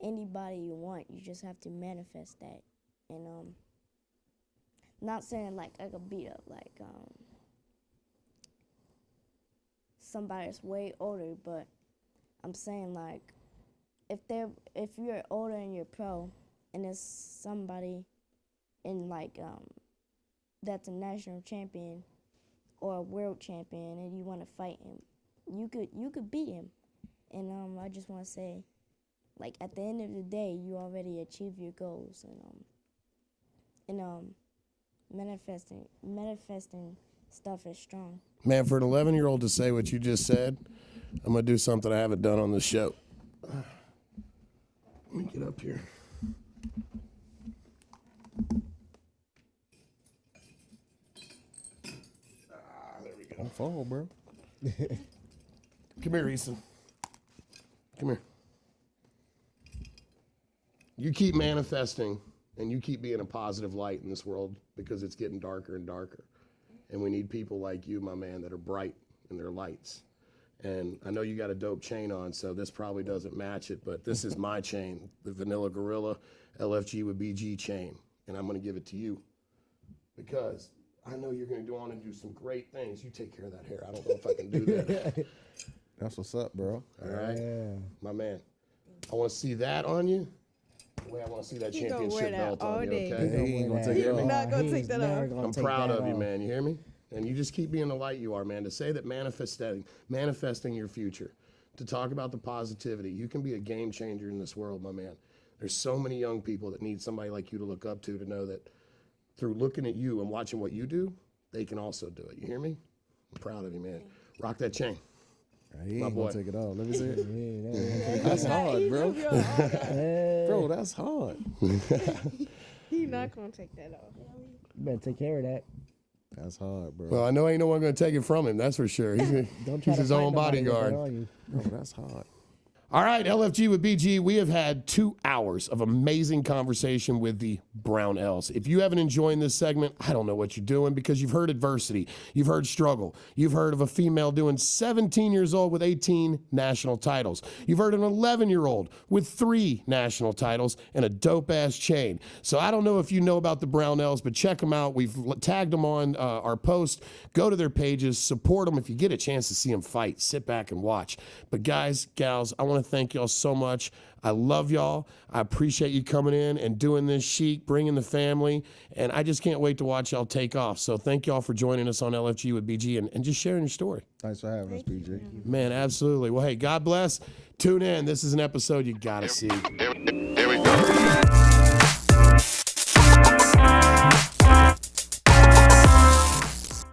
anybody you want. You just have to manifest that. And not saying like I could beat up like somebody that's way older, but I'm saying like if you're older and you're pro, and there's somebody in like that's a national champion or a world champion, and you want to fight him, you could beat him. And I just want to say, like, at the end of the day, you already achieved your goals, and manifesting stuff is strong. Man, for an 11-year-old to say what you just said, I'm going to do something I haven't done on this show. Let me get up here. There we go. Don't fall, bro. Come here, Easton. Come here. You keep manifesting, and you keep being a positive light in this world, because it's getting darker and darker. And we need people like you, my man, that are bright in their lights. And I know you got a dope chain on, so this probably doesn't match it, but this is my chain, the Vanilla Gorilla LFGwBG chain. And I'm going to give it to you because I know you're going to go on and do some great things. You take care of that hair. I don't know if I can do that. That's what's up, bro. All right? Yeah. My man. I want to see that on you. The way I want to see that championship belt on you, okay? He ain't gonna take it You're off. not gonna take that off. I'm proud of you, man. You hear me? And you just keep being the light you are, man. To say that manifesting your future, to talk about the positivity. You can be a game changer in this world, my man. There's so many young people that need somebody like you to look up to know that through looking at you and watching what you do, they can also do it. You hear me? I'm proud of you, man. Rock that chain. He My ain't boy. gonna take it off. Let me see it. Yeah, That's hard, bro. that Bro, that's hard. He's not gonna take that off. you better take care of that. That's hard, bro. Well, I know ain't no one going to take it from him. That's for sure. He's Don't try he's to his fight own nobody with that bodyguard. on you. Bro, that's hard. All right, LFG with BG, we have had 2 hours of amazing conversation with the Brown-Els. If you haven't enjoyed this segment, I don't know what you're doing, because you've heard adversity, you've heard struggle, you've heard of a female doing 17 years old with 18 national titles. You've heard an 11-year-old with 3 national titles and a dope-ass chain. So I don't know if you know about the Brown-Els, but check them out. We've tagged them on our post. Go to their pages, support them. If you get a chance to see them fight, sit back and watch. But guys, gals, I want to thank y'all so much. I love y'all. I appreciate you coming in and doing this chic, bringing the family, and I just can't wait to watch y'all take off. So thank y'all for joining us on LFG with BG and just sharing your story. Thanks for having us, BG. Man, absolutely. Well, hey, God bless. Tune in. This is an episode you got to see.